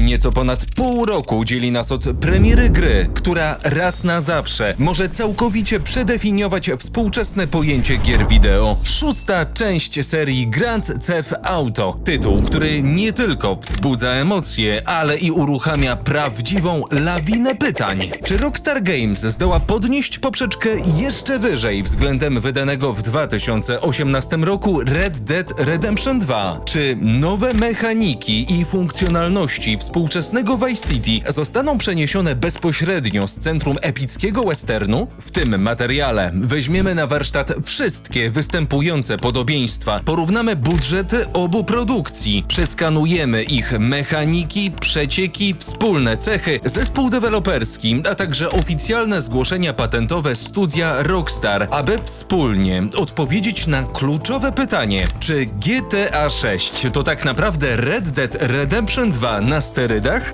Nieco ponad pół roku dzieli nas od premiery gry, która raz na zawsze może całkowicie przedefiniować współczesne pojęcie gier wideo. 6. część serii Grand Theft Auto. Tytuł, który nie tylko wzbudza emocje, ale i uruchamia prawdziwą lawinę pytań. Czy Rockstar Games zdoła podnieść poprzeczkę jeszcze wyżej względem wydanego w 2018 roku Red Dead Redemption 2? Czy nowe mechaniki i funkcjonalności współczesnego Vice City zostaną przeniesione bezpośrednio z centrum epickiego westernu? W tym materiale weźmiemy na warsztat wszystkie występujące podobieństwa, porównamy budżety obu produkcji, przeskanujemy ich mechaniki, przecieki, wspólne cechy, zespół deweloperski, a także oficjalne zgłoszenia patentowe studia Rockstar, aby wspólnie odpowiedzieć na kluczowe pytanie, czy GTA 6 to tak naprawdę Red Dead Redemption 2 na sterydach?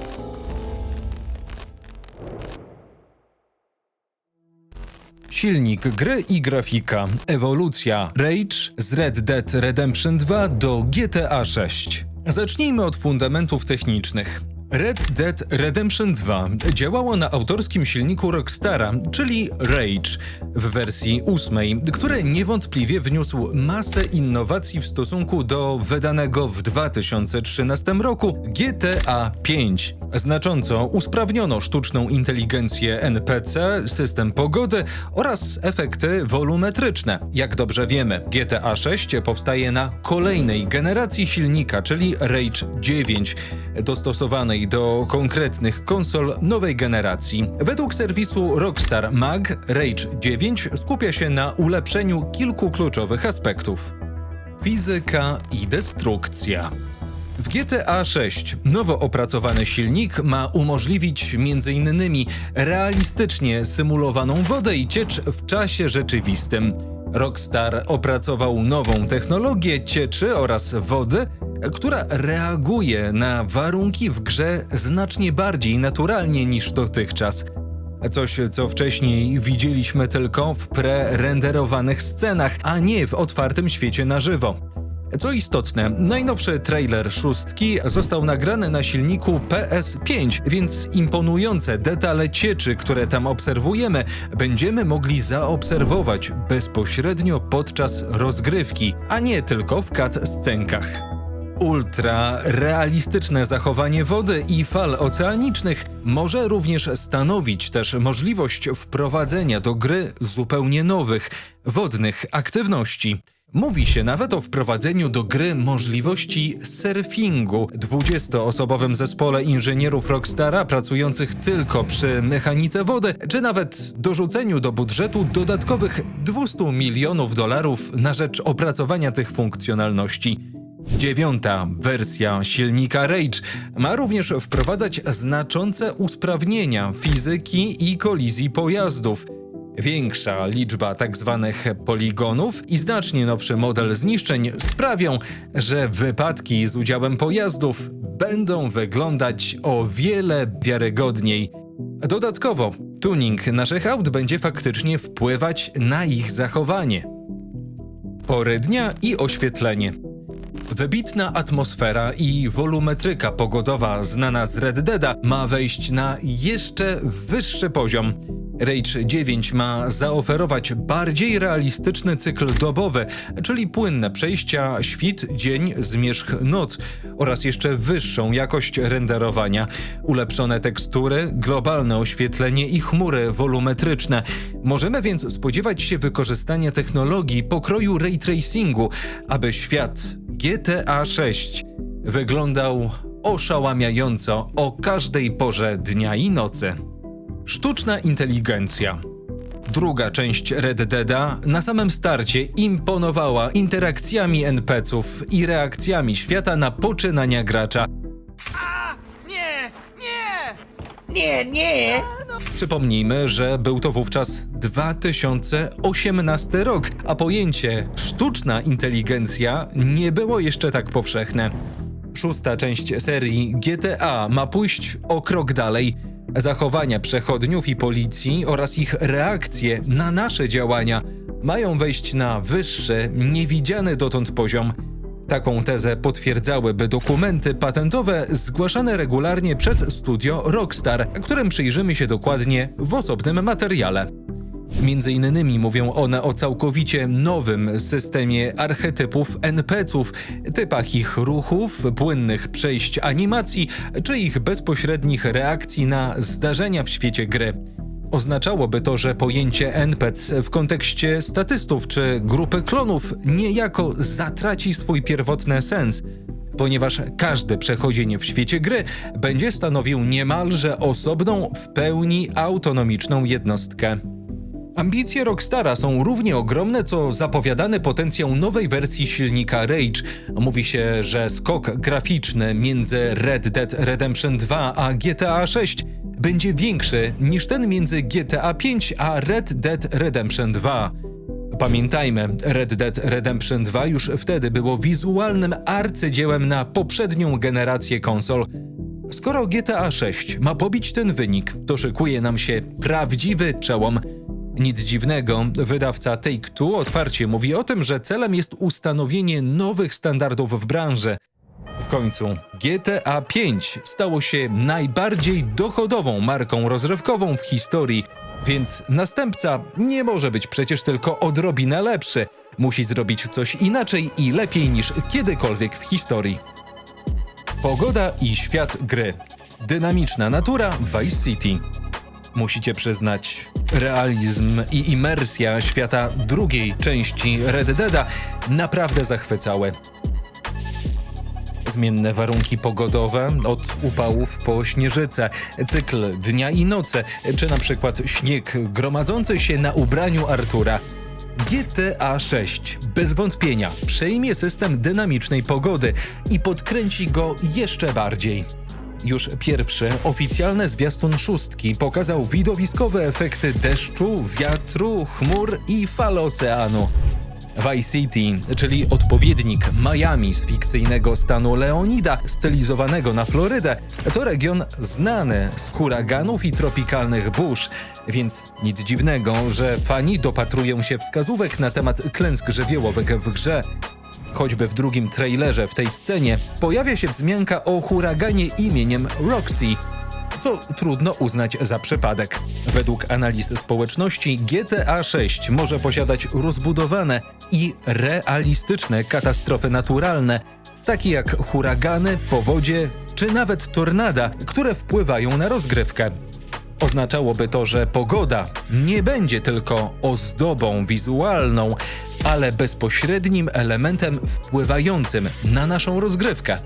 Silnik gry i grafika. Ewolucja Rage z Red Dead Redemption 2 do GTA 6. Zacznijmy od fundamentów technicznych. Red Dead Redemption 2 działało na autorskim silniku Rockstara, czyli Rage, w wersji 8, który niewątpliwie wniósł masę innowacji w stosunku do wydanego w 2013 roku GTA 5. Znacząco usprawniono sztuczną inteligencję NPC, system pogody oraz efekty wolumetryczne. Jak dobrze wiemy, GTA 6 powstaje na kolejnej generacji silnika, czyli Rage 9, dostosowanej do konkretnych konsol nowej generacji. Według serwisu Rockstar Mag, Rage 9 skupia się na ulepszeniu kilku kluczowych aspektów. Fizyka i destrukcja. W GTA 6 nowo opracowany silnik ma umożliwić m.in. realistycznie symulowaną wodę i ciecz w czasie rzeczywistym. Rockstar opracował nową technologię cieczy oraz wody, która reaguje na warunki w grze znacznie bardziej naturalnie niż dotychczas. Coś, co wcześniej widzieliśmy tylko w pre-renderowanych scenach, a nie w otwartym świecie na żywo. Co istotne, najnowszy trailer 6 został nagrany na silniku PS5, więc imponujące detale cieczy, które tam obserwujemy, będziemy mogli zaobserwować bezpośrednio podczas rozgrywki, a nie tylko w cutscenkach. Ultra realistyczne zachowanie wody i fal oceanicznych może również stanowić też możliwość wprowadzenia do gry zupełnie nowych, wodnych aktywności. Mówi się nawet o wprowadzeniu do gry możliwości surfingu. 20-osobowym zespole inżynierów Rockstara pracujących tylko przy mechanice wody, czy nawet dorzuceniu do budżetu dodatkowych $200 milionów na rzecz opracowania tych funkcjonalności. 9. wersja silnika Rage ma również wprowadzać znaczące usprawnienia fizyki i kolizji pojazdów. Większa liczba tzw. poligonów i znacznie nowszy model zniszczeń sprawią, że wypadki z udziałem pojazdów będą wyglądać o wiele wiarygodniej. Dodatkowo, tuning naszych aut będzie faktycznie wpływać na ich zachowanie. Pory dnia i oświetlenie. Wybitna atmosfera i wolumetryka pogodowa znana z Red Deada ma wejść na jeszcze wyższy poziom. Rage 9 ma zaoferować bardziej realistyczny cykl dobowy, czyli płynne przejścia świt-dzień, zmierzch-noc oraz jeszcze wyższą jakość renderowania, ulepszone tekstury, globalne oświetlenie i chmury wolumetryczne. Możemy więc spodziewać się wykorzystania technologii pokroju ray tracingu, aby świat GTA 6 wyglądał oszałamiająco o każdej porze dnia i nocy. Sztuczna inteligencja. Druga część Red Deada na samym starcie imponowała interakcjami NPC-ów i reakcjami świata na poczynania gracza. Nie! Przypomnijmy, że był to wówczas 2018 rok, a pojęcie sztuczna inteligencja nie było jeszcze tak powszechne. 6. część serii GTA ma pójść o krok dalej. Zachowania przechodniów i policji oraz ich reakcje na nasze działania mają wejść na wyższy, niewidziany dotąd poziom. Taką tezę potwierdzałyby dokumenty patentowe zgłaszane regularnie przez studio Rockstar, którym przyjrzymy się dokładnie w osobnym materiale. Między innymi mówią one o całkowicie nowym systemie archetypów NPC-ów, typach ich ruchów, płynnych przejść animacji czy ich bezpośrednich reakcji na zdarzenia w świecie gry. Oznaczałoby to, że pojęcie NPC w kontekście statystów czy grupy klonów niejako zatraci swój pierwotny sens, ponieważ każde przechodzenie w świecie gry będzie stanowił niemalże osobną, w pełni autonomiczną jednostkę. Ambicje Rockstara są równie ogromne, co zapowiadany potencjał nowej wersji silnika Rage. Mówi się, że skok graficzny między Red Dead Redemption 2 a GTA 6 będzie większy niż ten między GTA 5 a Red Dead Redemption 2. Pamiętajmy, Red Dead Redemption 2 już wtedy było wizualnym arcydziełem na poprzednią generację konsol. Skoro GTA 6 ma pobić ten wynik, to szykuje nam się prawdziwy przełom. Nic dziwnego, wydawca Take-Two otwarcie mówi o tym, że celem jest ustanowienie nowych standardów w branży. W końcu GTA 5 stało się najbardziej dochodową marką rozrywkową w historii, więc następca nie może być przecież tylko odrobinę lepszy. Musi zrobić coś inaczej i lepiej niż kiedykolwiek w historii. Pogoda i świat gry. Dynamiczna natura Vice City. Musicie przyznać, realizm i imersja świata drugiej części Red Deada naprawdę zachwycały. Zmienne warunki pogodowe, od upałów po śnieżycę, cykl dnia i nocy, czy na przykład śnieg gromadzący się na ubraniu Artura. GTA 6 bez wątpienia przejmie system dynamicznej pogody i podkręci go jeszcze bardziej. Już pierwszy oficjalny zwiastun szóstki pokazał widowiskowe efekty deszczu, wiatru, chmur i fal oceanu. Vice City, czyli odpowiednik Miami z fikcyjnego stanu Leonida, stylizowanego na Florydę, to region znany z huraganów i tropikalnych burz, więc nic dziwnego, że fani dopatrują się wskazówek na temat klęsk żywiołowych w grze. Choćby w drugim trailerze w tej scenie pojawia się wzmianka o huraganie imieniem Roxy, co trudno uznać za przypadek. Według analiz społeczności GTA 6 może posiadać rozbudowane i realistyczne katastrofy naturalne, takie jak huragany, powodzie czy nawet tornada, które wpływają na rozgrywkę. Oznaczałoby to, że pogoda nie będzie tylko ozdobą wizualną, ale bezpośrednim elementem wpływającym na naszą rozgrywkę.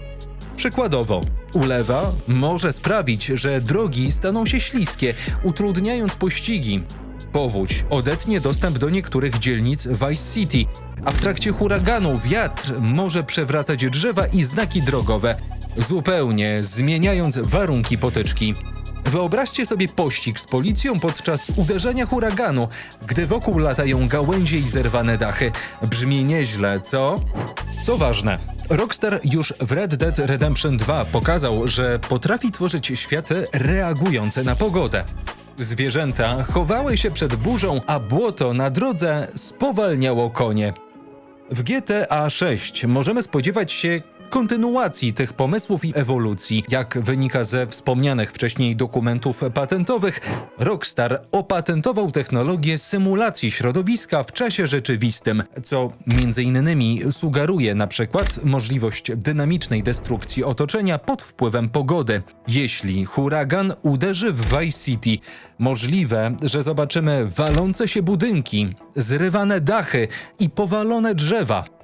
Przykładowo, ulewa może sprawić, że drogi staną się śliskie, utrudniając pościgi. Powódź odetnie dostęp do niektórych dzielnic Vice City, a w trakcie huraganu wiatr może przewracać drzewa i znaki drogowe, zupełnie zmieniając warunki potyczki. Wyobraźcie sobie pościg z policją podczas uderzenia huraganu, gdy wokół latają gałęzie i zerwane dachy. Brzmi nieźle, co? Co ważne, Rockstar już w Red Dead Redemption 2 pokazał, że potrafi tworzyć światy reagujące na pogodę. Zwierzęta chowały się przed burzą, a błoto na drodze spowalniało konie. W GTA 6 możemy spodziewać się kontynuacji tych pomysłów i ewolucji. Jak wynika ze wspomnianych wcześniej dokumentów patentowych, Rockstar opatentował technologię symulacji środowiska w czasie rzeczywistym, co m.in. sugeruje na przykład możliwość dynamicznej destrukcji otoczenia pod wpływem pogody. Jeśli huragan uderzy w Vice City, możliwe, że zobaczymy walące się budynki, zrywane dachy i powalone drzewa.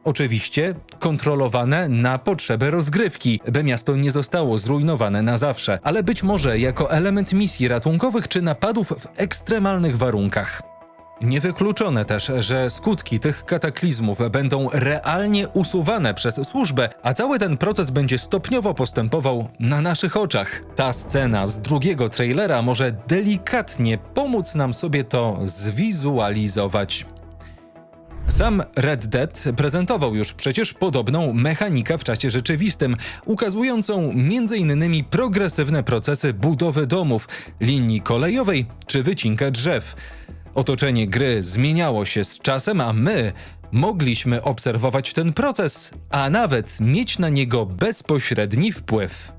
Oczywiście kontrolowane na potrzeby rozgrywki, by miasto nie zostało zrujnowane na zawsze, ale być może jako element misji ratunkowych czy napadów w ekstremalnych warunkach. Niewykluczone też, że skutki tych kataklizmów będą realnie usuwane przez służbę, a cały ten proces będzie stopniowo postępował na naszych oczach. Ta scena z drugiego trailera może delikatnie pomóc nam sobie to zwizualizować. Sam Red Dead prezentował już przecież podobną mechanikę w czasie rzeczywistym, ukazującą m.in. progresywne procesy budowy domów, linii kolejowej czy wycinkę drzew. Otoczenie gry zmieniało się z czasem, a my Mogliśmy obserwować ten proces, a nawet mieć na niego bezpośredni wpływ.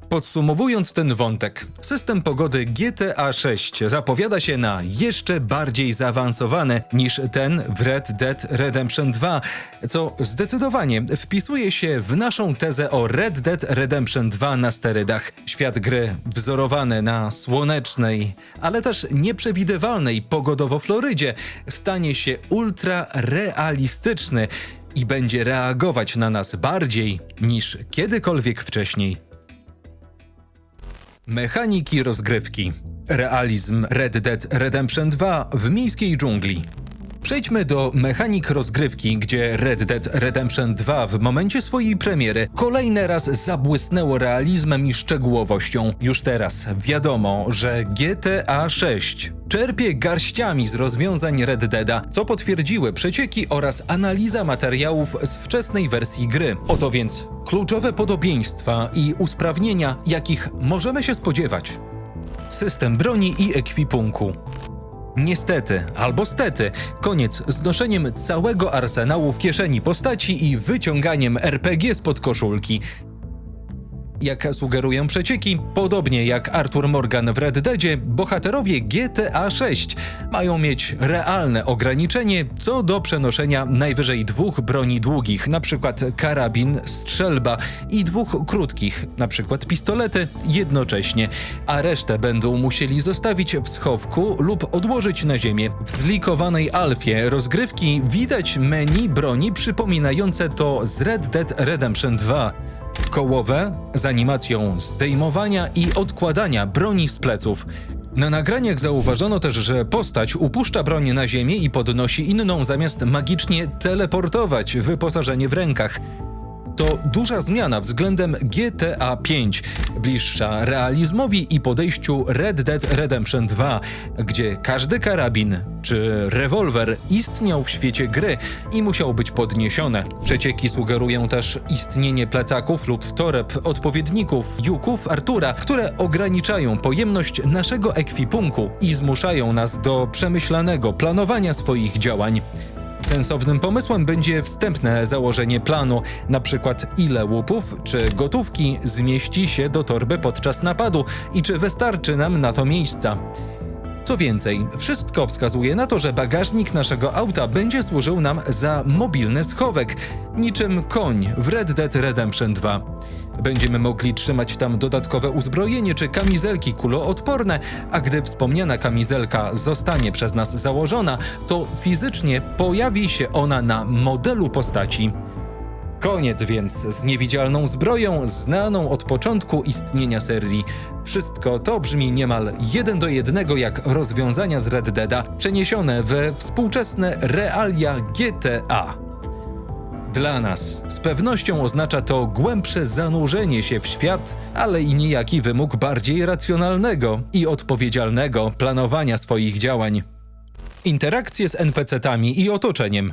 Podsumowując ten wątek, system pogody GTA 6 zapowiada się na jeszcze bardziej zaawansowany niż ten w Red Dead Redemption 2, co zdecydowanie wpisuje się w naszą tezę o Red Dead Redemption 2 na sterydach. Świat gry wzorowany na słonecznej, ale też nieprzewidywalnej pogodowo Florydzie stanie się ultra realistyczny i będzie reagować na nas bardziej niż kiedykolwiek wcześniej. Mechaniki rozgrywki. Realizm Red Dead Redemption 2 w miejskiej dżungli. Przejdźmy do mechanik rozgrywki, gdzie Red Dead Redemption 2 w momencie swojej premiery kolejny raz zabłysnęło realizmem i szczegółowością. Już teraz wiadomo, że GTA 6 czerpie garściami z rozwiązań Red Deada, co potwierdziły przecieki oraz analiza materiałów z wczesnej wersji gry. Oto więc kluczowe podobieństwa i usprawnienia, jakich możemy się spodziewać. System broni i ekwipunku. Niestety, albo stety, koniec z noszeniem całego arsenału w kieszeni postaci i wyciąganiem RPG spod koszulki. Jak sugerują przecieki, podobnie jak Arthur Morgan w Red Deadzie, bohaterowie GTA 6 mają mieć realne ograniczenie co do przenoszenia najwyżej 2 broni długich, np. karabin, strzelba i 2 krótkich, np. pistolety, jednocześnie, a resztę będą musieli zostawić w schowku lub odłożyć na ziemię. W zlikowanej alfie rozgrywki widać menu broni przypominające to z Red Dead Redemption 2. Kołowe z animacją zdejmowania i odkładania broni z pleców. Na nagraniach zauważono też, że postać upuszcza broń na ziemię i podnosi inną, zamiast magicznie teleportować wyposażenie w rękach. To duża zmiana względem GTA 5, bliższa realizmowi i podejściu Red Dead Redemption 2, gdzie każdy karabin czy rewolwer istniał w świecie gry i musiał być podniesione. Przecieki sugerują też istnienie plecaków lub toreb, odpowiedników juków Artura, które ograniczają pojemność naszego ekwipunku i zmuszają nas do przemyślanego planowania swoich działań. Sensownym pomysłem będzie wstępne założenie planu, np. ile łupów czy gotówki zmieści się do torby podczas napadu i czy wystarczy nam na to miejsca. Co więcej, wszystko wskazuje na to, że bagażnik naszego auta będzie służył nam za mobilny schowek, niczym koń w Red Dead Redemption 2. Będziemy mogli trzymać tam dodatkowe uzbrojenie czy kamizelki kuloodporne, a gdy wspomniana kamizelka zostanie przez nas założona, to fizycznie pojawi się ona na modelu postaci. Koniec więc z niewidzialną zbroją znaną od początku istnienia serii. Wszystko to brzmi niemal 1 do 1 jak rozwiązania z Red Deada, przeniesione we współczesne realia GTA. Dla nas z pewnością oznacza to głębsze zanurzenie się w świat, ale i niejaki wymóg bardziej racjonalnego i odpowiedzialnego planowania swoich działań. Interakcje z NPC-tami i otoczeniem.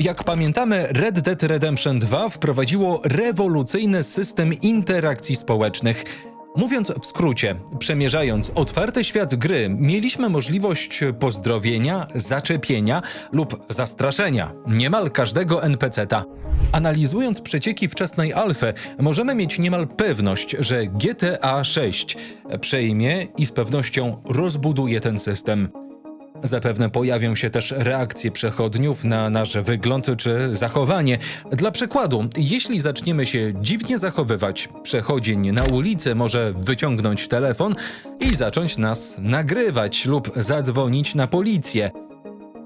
Jak pamiętamy, Red Dead Redemption 2 wprowadziło rewolucyjny system interakcji społecznych. Mówiąc w skrócie, przemierzając otwarty świat gry, mieliśmy możliwość pozdrowienia, zaczepienia lub zastraszenia niemal każdego NPC-ta. Analizując przecieki wczesnej alfy, możemy mieć niemal pewność, że GTA 6 przejmie i z pewnością rozbuduje ten system. Zapewne pojawią się też reakcje przechodniów na nasz wygląd czy zachowanie. Dla przykładu, jeśli zaczniemy się dziwnie zachowywać, przechodzień na ulicy może wyciągnąć telefon i zacząć nas nagrywać lub zadzwonić na policję.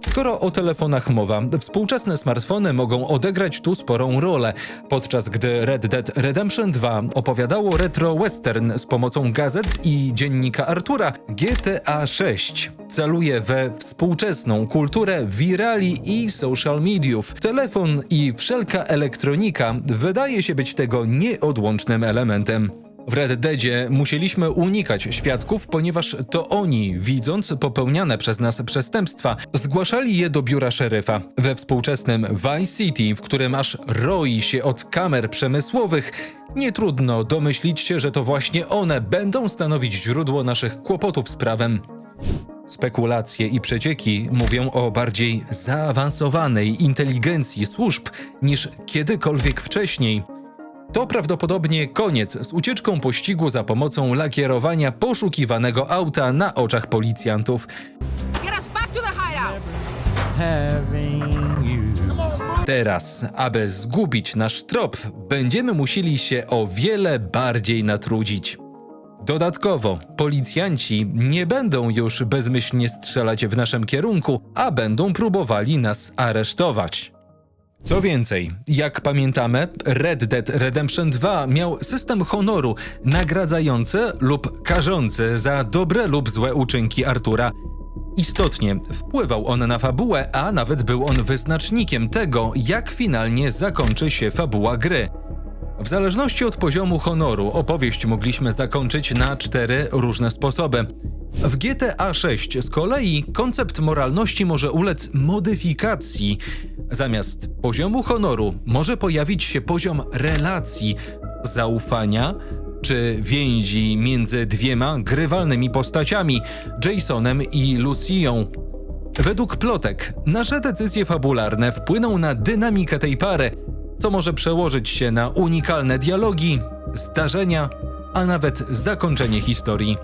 Skoro o telefonach mowa, współczesne smartfony mogą odegrać tu sporą rolę, podczas gdy Red Dead Redemption 2 opowiadało retro western z pomocą gazet i dziennika Artura, GTA 6 celuje we współczesną kulturę wirali i social mediów. Telefon i wszelka elektronika wydaje się być tego nieodłącznym elementem. W Red Deadzie musieliśmy unikać świadków, ponieważ to oni, widząc popełniane przez nas przestępstwa, zgłaszali je do biura szeryfa. We współczesnym Vice City, w którym aż roi się od kamer przemysłowych, nie trudno domyślić się, że to właśnie one będą stanowić źródło naszych kłopotów z prawem. Spekulacje i przecieki mówią o bardziej zaawansowanej inteligencji służb niż kiedykolwiek wcześniej. To prawdopodobnie koniec z ucieczką pościgu za pomocą lakierowania poszukiwanego auta na oczach policjantów. Get us back to the hideout! Teraz, aby zgubić nasz trop, będziemy musieli się o wiele bardziej natrudzić. Dodatkowo, policjanci nie będą już bezmyślnie strzelać w naszym kierunku, a będą próbowali nas aresztować. Co więcej, jak pamiętamy, Red Dead Redemption 2 miał system honoru nagradzający lub karzący za dobre lub złe uczynki Artura. Istotnie wpływał on na fabułę, a nawet był on wyznacznikiem tego, jak finalnie zakończy się fabuła gry. W zależności od poziomu honoru opowieść mogliśmy zakończyć na 4 różne sposoby. W GTA 6 z kolei koncept moralności może ulec modyfikacji. Zamiast poziomu honoru może pojawić się poziom relacji, zaufania czy więzi między dwiema grywalnymi postaciami, Jasonem i Lucy'ą. Według plotek, nasze decyzje fabularne wpłyną na dynamikę tej pary, co może przełożyć się na unikalne dialogi, zdarzenia, a nawet zakończenie historii.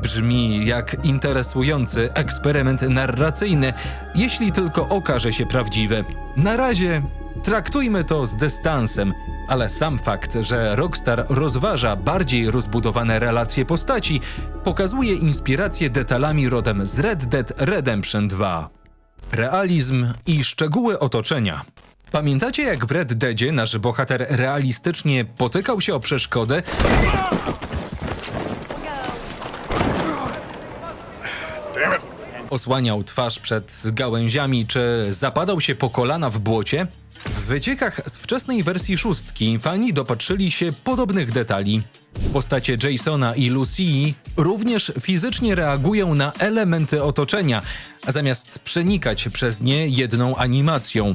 Brzmi jak interesujący eksperyment narracyjny, jeśli tylko okaże się prawdziwy. Na razie traktujmy to z dystansem, ale sam fakt, że Rockstar rozważa bardziej rozbudowane relacje postaci, pokazuje inspirację detalami rodem z Red Dead Redemption 2. Realizm i szczegóły otoczenia. Pamiętacie, jak w Red Deadzie nasz bohater realistycznie potykał się o przeszkody, osłaniał twarz przed gałęziami czy zapadał się po kolana w błocie? W wyciekach z wczesnej wersji 6 fani dopatrzyli się podobnych detali. Postacie Jasona i Lucy również fizycznie reagują na elementy otoczenia, zamiast przenikać przez nie jedną animacją.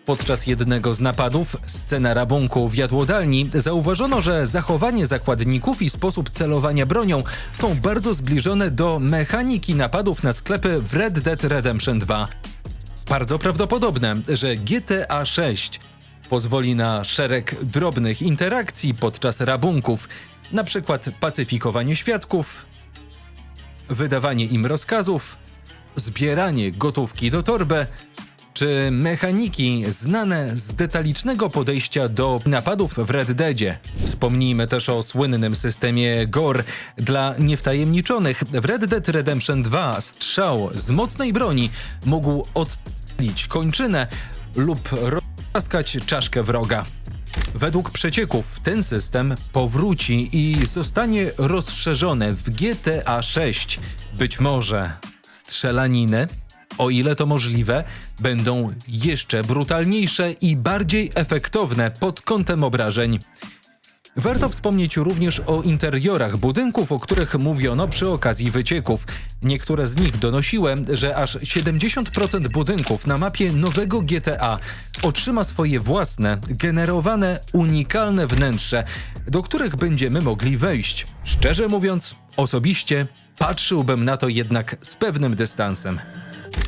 Podczas jednego z napadów, scena rabunku w jadłodalni, zauważono, że zachowanie zakładników i sposób celowania bronią są bardzo zbliżone do mechaniki napadów na sklepy w Red Dead Redemption 2. Bardzo prawdopodobne, że GTA 6 pozwoli na szereg drobnych interakcji podczas rabunków, np. pacyfikowanie świadków, wydawanie im rozkazów, zbieranie gotówki do torby, czy mechaniki znane z detalicznego podejścia do napadów w Red Deadzie. Wspomnijmy też o słynnym systemie Gore. Dla niewtajemniczonych w Red Dead Redemption 2 strzał z mocnej broni mógł odpalić kończynę lub roztrzaskać czaszkę wroga. Według przecieków ten system powróci i zostanie rozszerzony w GTA 6. Być może strzelaniny, o ile to możliwe, będą jeszcze brutalniejsze i bardziej efektowne pod kątem obrażeń. Warto wspomnieć również o interiorach budynków, o których mówiono przy okazji wycieków. Niektóre z nich donosiły, że aż 70% budynków na mapie nowego GTA otrzyma swoje własne, generowane, unikalne wnętrze, do których będziemy mogli wejść. Szczerze mówiąc, osobiście patrzyłbym na to jednak z pewnym dystansem.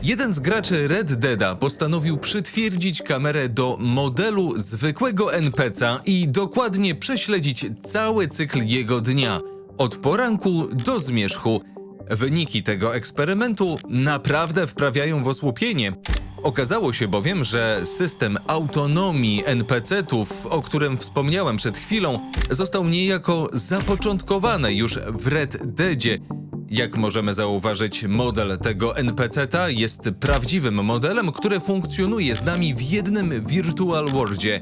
Jeden z graczy Red Deada postanowił przytwierdzić kamerę do modelu zwykłego NPC-a i dokładnie prześledzić cały cykl jego dnia, od poranku do zmierzchu. Wyniki tego eksperymentu naprawdę wprawiają w osłupienie. Okazało się bowiem, że system autonomii NPC-tów, o którym wspomniałem przed chwilą, został niejako zapoczątkowany już w Red Deadzie. Jak możemy zauważyć, model tego NPC-ta jest prawdziwym modelem, który funkcjonuje z nami w jednym Virtual Worldzie.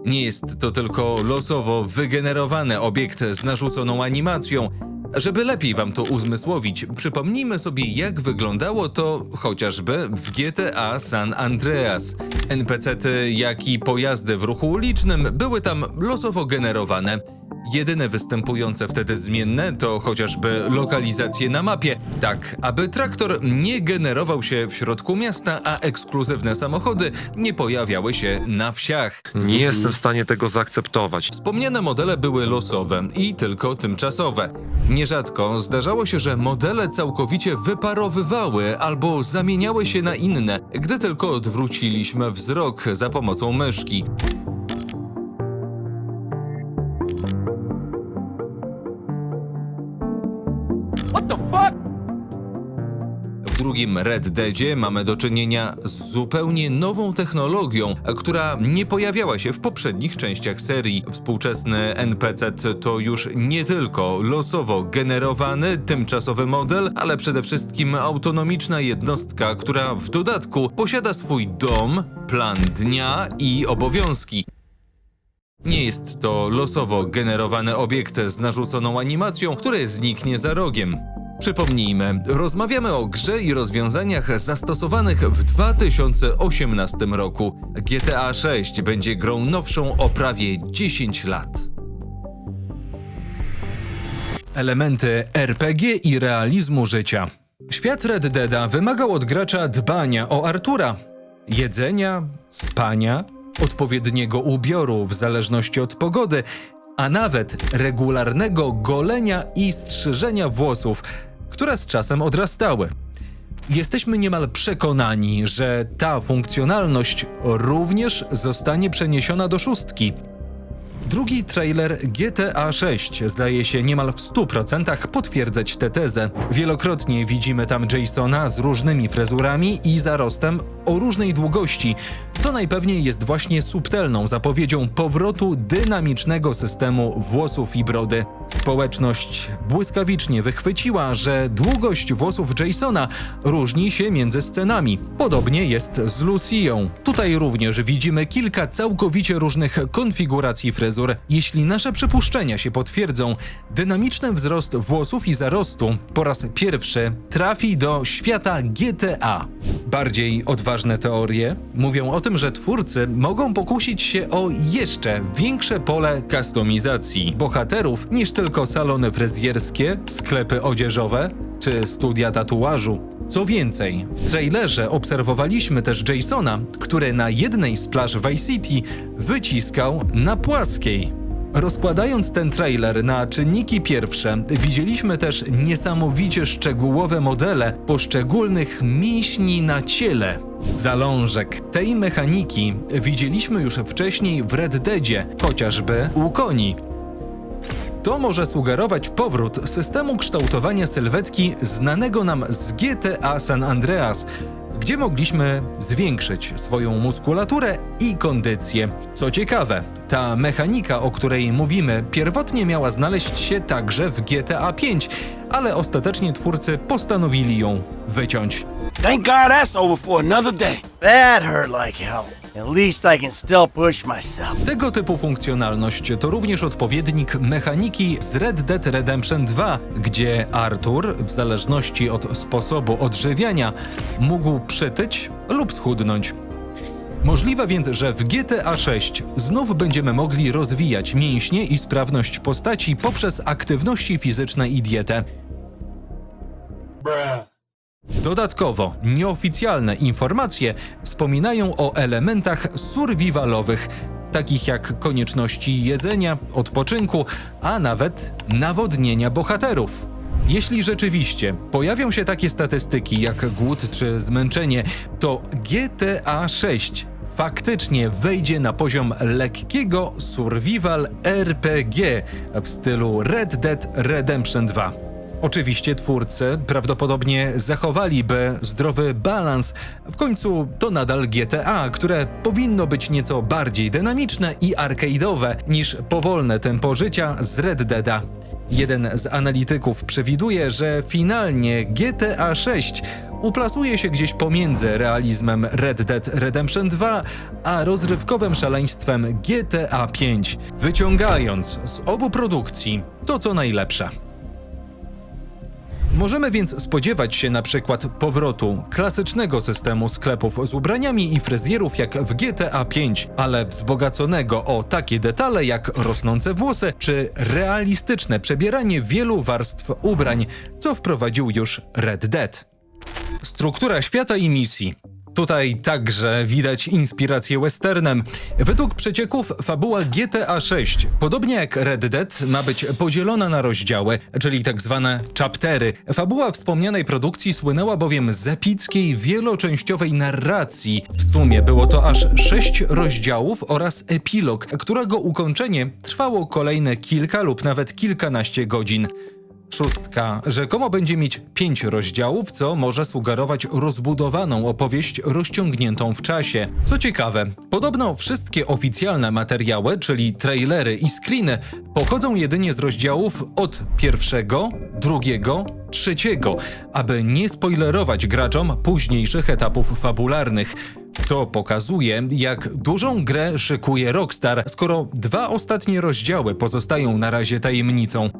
Nie jest to tylko losowo wygenerowany obiekt z narzuconą animacją. Żeby lepiej wam to uzmysłowić, przypomnijmy sobie, jak wyglądało to chociażby w GTA San Andreas. NPC-ty, jak i pojazdy w ruchu ulicznym były tam losowo generowane. Jedyne występujące wtedy zmienne to chociażby lokalizacje na mapie, tak aby traktor nie generował się w środku miasta, a ekskluzywne samochody nie pojawiały się na wsiach. Nie jestem w stanie tego zaakceptować. Wspomniane modele były losowe i tylko tymczasowe. Nierzadko zdarzało się, że modele całkowicie wyparowywały albo zamieniały się na inne, gdy tylko odwróciliśmy wzrok za pomocą myszki. W drugim Red Deadzie mamy do czynienia z zupełnie nową technologią, która nie pojawiała się w poprzednich częściach serii. Współczesny NPC to już nie tylko losowo generowany, tymczasowy model, ale przede wszystkim autonomiczna jednostka, która w dodatku posiada swój dom, plan dnia i obowiązki. Nie jest to losowo generowany obiekt z narzuconą animacją, który zniknie za rogiem. Przypomnijmy, rozmawiamy o grze i rozwiązaniach zastosowanych w 2018 roku. GTA 6 będzie grą nowszą o prawie 10 lat. Elementy RPG i realizmu życia. Świat Red Deada wymagał od gracza dbania o Artura, jedzenia, spania, odpowiedniego ubioru w zależności od pogody, a nawet regularnego golenia i strzyżenia włosów, które z czasem odrastały. Jesteśmy niemal przekonani, że ta funkcjonalność również zostanie przeniesiona do szóstki. Drugi trailer GTA 6 zdaje się niemal w 100% potwierdzać tę tezę. Wielokrotnie widzimy tam Jasona z różnymi fryzurami i zarostem o różnej długości, co najpewniej jest właśnie subtelną zapowiedzią powrotu dynamicznego systemu włosów i brody. Społeczność błyskawicznie wychwyciła, że długość włosów Jasona różni się między scenami. Podobnie jest z Lucy'ą. Tutaj również widzimy kilka całkowicie różnych konfiguracji fryzur. Jeśli nasze przypuszczenia się potwierdzą, dynamiczny wzrost włosów i zarostu po raz pierwszy trafi do świata GTA. Bardziej odważne teorie mówią o tym, że twórcy mogą pokusić się o jeszcze większe pole kustomizacji bohaterów niż tylko salony fryzjerskie, sklepy odzieżowe czy studia tatuażu. Co więcej, w trailerze obserwowaliśmy też Jasona, który na jednej z plaż Vice City wyciskał na płaskiej. Rozkładając ten trailer na czynniki pierwsze, widzieliśmy też niesamowicie szczegółowe modele poszczególnych mięśni na ciele. Zalążek tej mechaniki widzieliśmy już wcześniej w Red Deadzie, chociażby u koni. To może sugerować powrót systemu kształtowania sylwetki znanego nam z GTA San Andreas, gdzie mogliśmy zwiększyć swoją muskulaturę i kondycję. Co ciekawe, ta mechanika, o której mówimy, pierwotnie miała znaleźć się także w GTA 5, ale ostatecznie twórcy postanowili ją wyciąć. Thank God that's over for another day. That hurt like hell. At least I can still push myself. Tego typu funkcjonalność to również odpowiednik mechaniki z Red Dead Redemption 2, gdzie Artur, w zależności od sposobu odżywiania, mógł przytyć lub schudnąć. Możliwe więc, że w GTA 6 znów będziemy mogli rozwijać mięśnie i sprawność postaci poprzez aktywności fizyczne i dietę. Dodatkowo, nieoficjalne informacje wspominają o elementach survivalowych, takich jak konieczności jedzenia, odpoczynku, a nawet nawodnienia bohaterów. Jeśli rzeczywiście pojawią się takie statystyki jak głód czy zmęczenie, to GTA 6 faktycznie wejdzie na poziom lekkiego survival RPG w stylu Red Dead Redemption 2. Oczywiście twórcy prawdopodobnie zachowaliby zdrowy balans, w końcu to nadal GTA, które powinno być nieco bardziej dynamiczne i arcade'owe niż powolne tempo życia z Red Deada. Jeden z analityków przewiduje, że finalnie GTA 6 uplasuje się gdzieś pomiędzy realizmem Red Dead Redemption 2 a rozrywkowym szaleństwem GTA 5, wyciągając z obu produkcji to co najlepsze. Możemy więc spodziewać się na przykład powrotu klasycznego systemu sklepów z ubraniami i fryzjerów jak w GTA 5, ale wzbogaconego o takie detale jak rosnące włosy czy realistyczne przebieranie wielu warstw ubrań, co wprowadził już Red Dead. Struktura świata i misji. Tutaj także widać inspirację westernem. Według przecieków fabuła GTA 6, podobnie jak Red Dead, ma być podzielona na rozdziały, czyli tak zwane chaptery. Fabuła wspomnianej produkcji słynęła bowiem z epickiej, wieloczęściowej narracji. W sumie było to aż 6 rozdziałów oraz epilog, którego ukończenie trwało kolejne kilka lub nawet kilkanaście godzin. 6 rzekomo będzie mieć 5 rozdziałów, co może sugerować rozbudowaną opowieść rozciągniętą w czasie. Co ciekawe, podobno wszystkie oficjalne materiały, czyli trailery i screeny, pochodzą jedynie z rozdziałów od 1., 2., 3., aby nie spoilerować graczom późniejszych etapów fabularnych. To pokazuje, jak dużą grę szykuje Rockstar, skoro 2 ostatnie rozdziały pozostają na razie tajemnicą.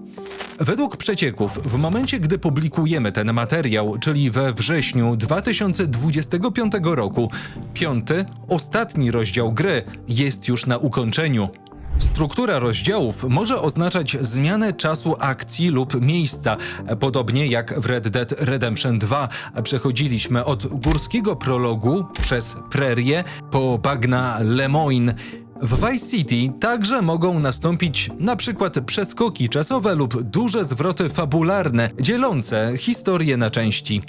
Według przecieków, w momencie gdy publikujemy ten materiał, czyli we wrześniu 2025 roku, 5., ostatni rozdział gry jest już na ukończeniu. Struktura rozdziałów może oznaczać zmianę czasu akcji lub miejsca, podobnie jak w Red Dead Redemption 2 przechodziliśmy od górskiego prologu przez prerię po bagna Lemoyne. W Vice City także mogą nastąpić na przykład przeskoki czasowe lub duże zwroty fabularne, dzielące historię na części.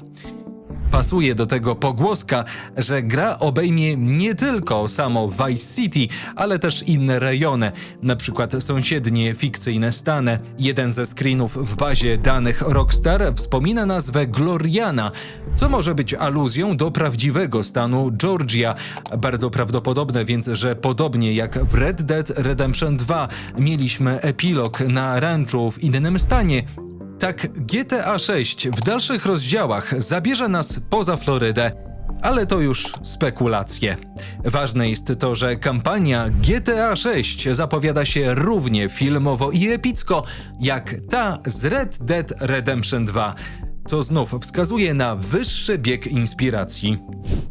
Pasuje do tego pogłoska, że gra obejmie nie tylko samo Vice City, ale też inne rejony, na przykład sąsiednie fikcyjne stany. Jeden ze screenów w bazie danych Rockstar wspomina nazwę Gloriana, co może być aluzją do prawdziwego stanu Georgia. Bardzo prawdopodobne więc, że podobnie jak w Red Dead Redemption 2 mieliśmy epilog na ranczu w innym stanie, tak GTA 6 w dalszych rozdziałach zabierze nas poza Florydę, ale to już spekulacje. Ważne jest to, że kampania GTA 6 zapowiada się równie filmowo i epicko jak ta z Red Dead Redemption 2, co znów wskazuje na wyższy bieg inspiracji.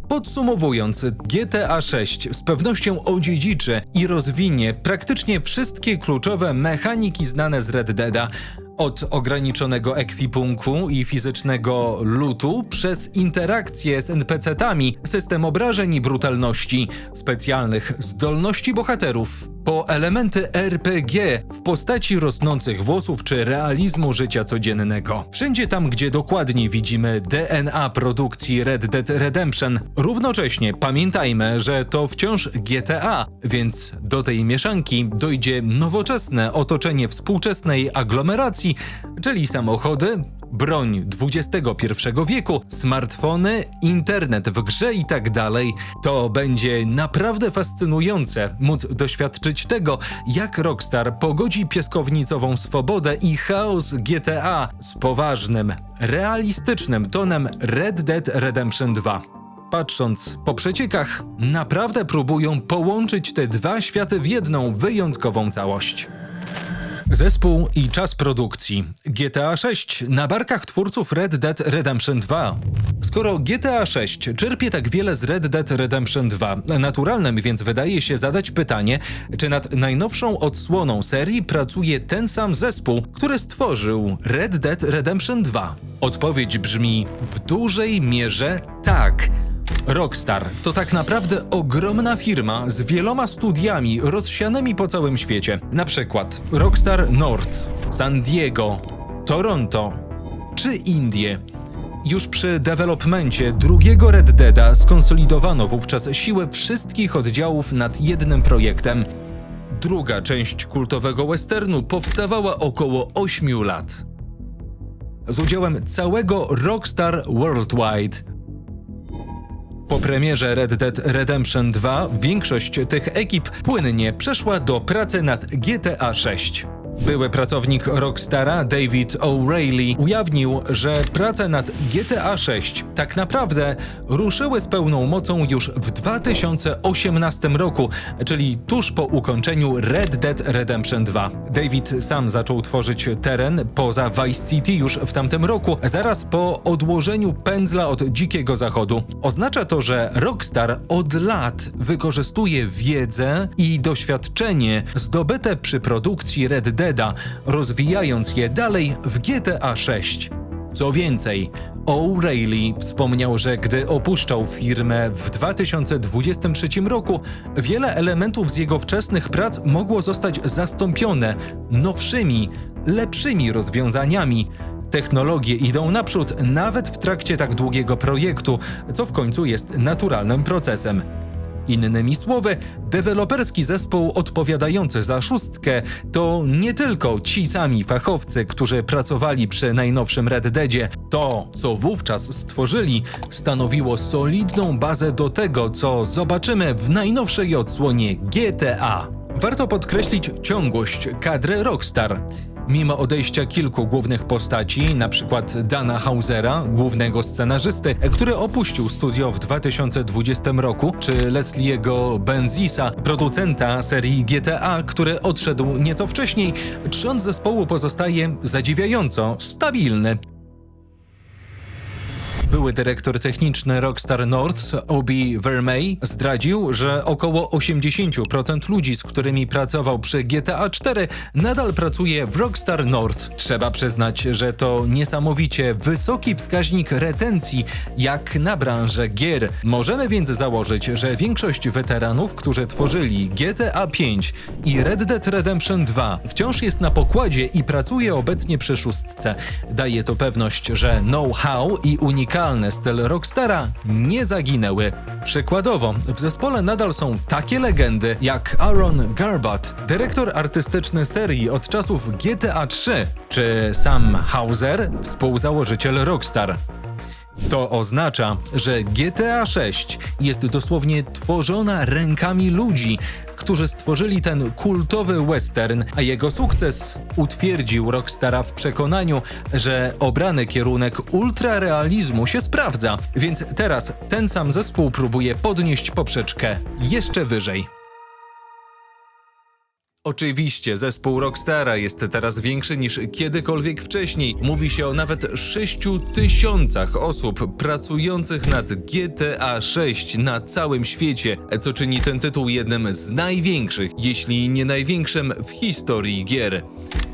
Podsumowując, GTA 6 z pewnością odziedziczy i rozwinie praktycznie wszystkie kluczowe mechaniki znane z Red Deada, od ograniczonego ekwipunku i fizycznego lootu, przez interakcje z NPC-tami, system obrażeń i brutalności, specjalnych zdolności bohaterów, po elementy RPG w postaci rosnących włosów czy realizmu życia codziennego. Wszędzie tam, gdzie dokładnie widzimy DNA produkcji Red Dead Redemption. Równocześnie pamiętajmy, że to wciąż GTA, więc do tej mieszanki dojdzie nowoczesne otoczenie współczesnej aglomeracji, czyli samochody, broń XXI wieku, smartfony, internet w grze i tak dalej. To będzie naprawdę fascynujące móc doświadczyć tego, jak Rockstar pogodzi piaskownicową swobodę i chaos GTA z poważnym, realistycznym tonem Red Dead Redemption 2. Patrząc po przeciekach, naprawdę próbują połączyć te dwa światy w jedną wyjątkową całość. Zespół i czas produkcji. GTA 6 na barkach twórców Red Dead Redemption 2. Skoro GTA 6 czerpie tak wiele z Red Dead Redemption 2, naturalnym więc wydaje się zadać pytanie, czy nad najnowszą odsłoną serii pracuje ten sam zespół, który stworzył Red Dead Redemption 2. Odpowiedź brzmi w dużej mierze tak. Rockstar to tak naprawdę ogromna firma z wieloma studiami rozsianymi po całym świecie. Na przykład Rockstar North, San Diego, Toronto czy Indie. Już przy dewelopmencie drugiego Red Deada skonsolidowano wówczas siłę wszystkich oddziałów nad jednym projektem. Druga część kultowego westernu powstawała około 8 lat. Z udziałem całego Rockstar Worldwide. Po premierze Red Dead Redemption 2 większość tych ekip płynnie przeszła do pracy nad GTA 6. Były pracownik Rockstara David O'Reilly ujawnił, że prace nad GTA 6 tak naprawdę ruszyły z pełną mocą już w 2018 roku, czyli tuż po ukończeniu Red Dead Redemption 2. David sam zaczął tworzyć teren poza Vice City już w tamtym roku, zaraz po odłożeniu pędzla od Dzikiego Zachodu. Oznacza to, że Rockstar od lat wykorzystuje wiedzę i doświadczenie zdobyte przy produkcji Red Deada, rozwijając je dalej w GTA 6. Co więcej, O'Reilly wspomniał, że gdy opuszczał firmę w 2023 roku, wiele elementów z jego wczesnych prac mogło zostać zastąpione nowszymi, lepszymi rozwiązaniami. Technologie idą naprzód nawet w trakcie tak długiego projektu, co w końcu jest naturalnym procesem. Innymi słowy, deweloperski zespół odpowiadający za szóstkę to nie tylko ci sami fachowcy, którzy pracowali przy najnowszym Red Deadzie. To, co wówczas stworzyli, stanowiło solidną bazę do tego, co zobaczymy w najnowszej odsłonie GTA. Warto podkreślić ciągłość kadry Rockstar. Mimo odejścia kilku głównych postaci, np. Dana Hausera, głównego scenarzysty, który opuścił studio w 2020 roku, czy Leslie'ego Benzisa, producenta serii GTA, który odszedł nieco wcześniej, trzon zespołu pozostaje zadziwiająco stabilny. Były dyrektor techniczny Rockstar North, Obi Vermey, zdradził, że około 80% ludzi, z którymi pracował przy GTA 4, nadal pracuje w Rockstar North. Trzeba przyznać, że to niesamowicie wysoki wskaźnik retencji, jak na branżę gier. Możemy więc założyć, że większość weteranów, którzy tworzyli GTA 5 i Red Dead Redemption 2, wciąż jest na pokładzie i pracuje obecnie przy szóstce. Daje to pewność, że know-how i unikalny styl Rockstara nie zaginęły. Przykładowo, w zespole nadal są takie legendy jak Aaron Garbutt, dyrektor artystyczny serii od czasów GTA 3, czy Sam Hauser, współzałożyciel Rockstar. To oznacza, że GTA 6 jest dosłownie tworzona rękami ludzi, którzy stworzyli ten kultowy western, a jego sukces utwierdził Rockstara w przekonaniu, że obrany kierunek ultrarealizmu się sprawdza, więc teraz ten sam zespół próbuje podnieść poprzeczkę jeszcze wyżej. Oczywiście zespół Rockstara jest teraz większy niż kiedykolwiek wcześniej. Mówi się o nawet 6000 osób pracujących nad GTA 6 na całym świecie, co czyni ten tytuł jednym z największych, jeśli nie największym w historii gier.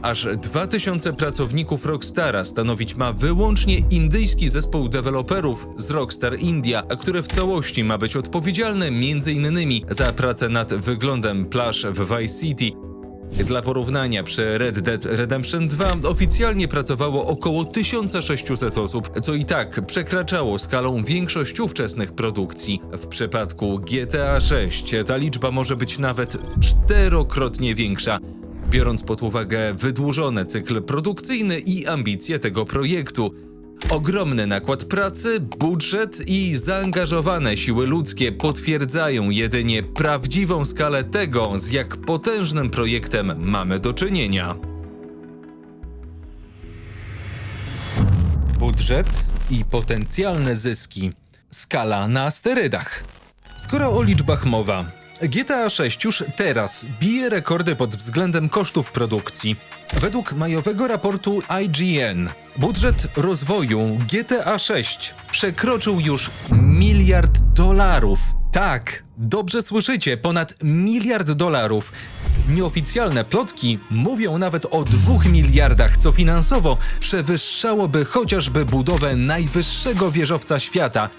Aż 2000 pracowników Rockstara stanowić ma wyłącznie indyjski zespół deweloperów z Rockstar India, który w całości ma być odpowiedzialny m.in. za pracę nad wyglądem plaż w Vice City. Dla porównania, przy Red Dead Redemption 2 oficjalnie pracowało około 1600 osób, co i tak przekraczało skalą większość ówczesnych produkcji. W przypadku GTA 6 ta liczba może być nawet 4-krotnie większa, biorąc pod uwagę wydłużony cykl produkcyjny i ambicje tego projektu. Ogromny nakład pracy, budżet i zaangażowane siły ludzkie potwierdzają jedynie prawdziwą skalę tego, z jak potężnym projektem mamy do czynienia. Budżet i potencjalne zyski. Skala na sterydach. Skoro o liczbach mowa, GTA 6 już teraz bije rekordy pod względem kosztów produkcji. Według majowego raportu IGN budżet rozwoju GTA 6 przekroczył już $1 miliard. Tak, dobrze słyszycie, ponad $1 miliard. Nieoficjalne plotki mówią nawet o 2 miliardach, co finansowo przewyższałoby chociażby budowę najwyższego wieżowca świata.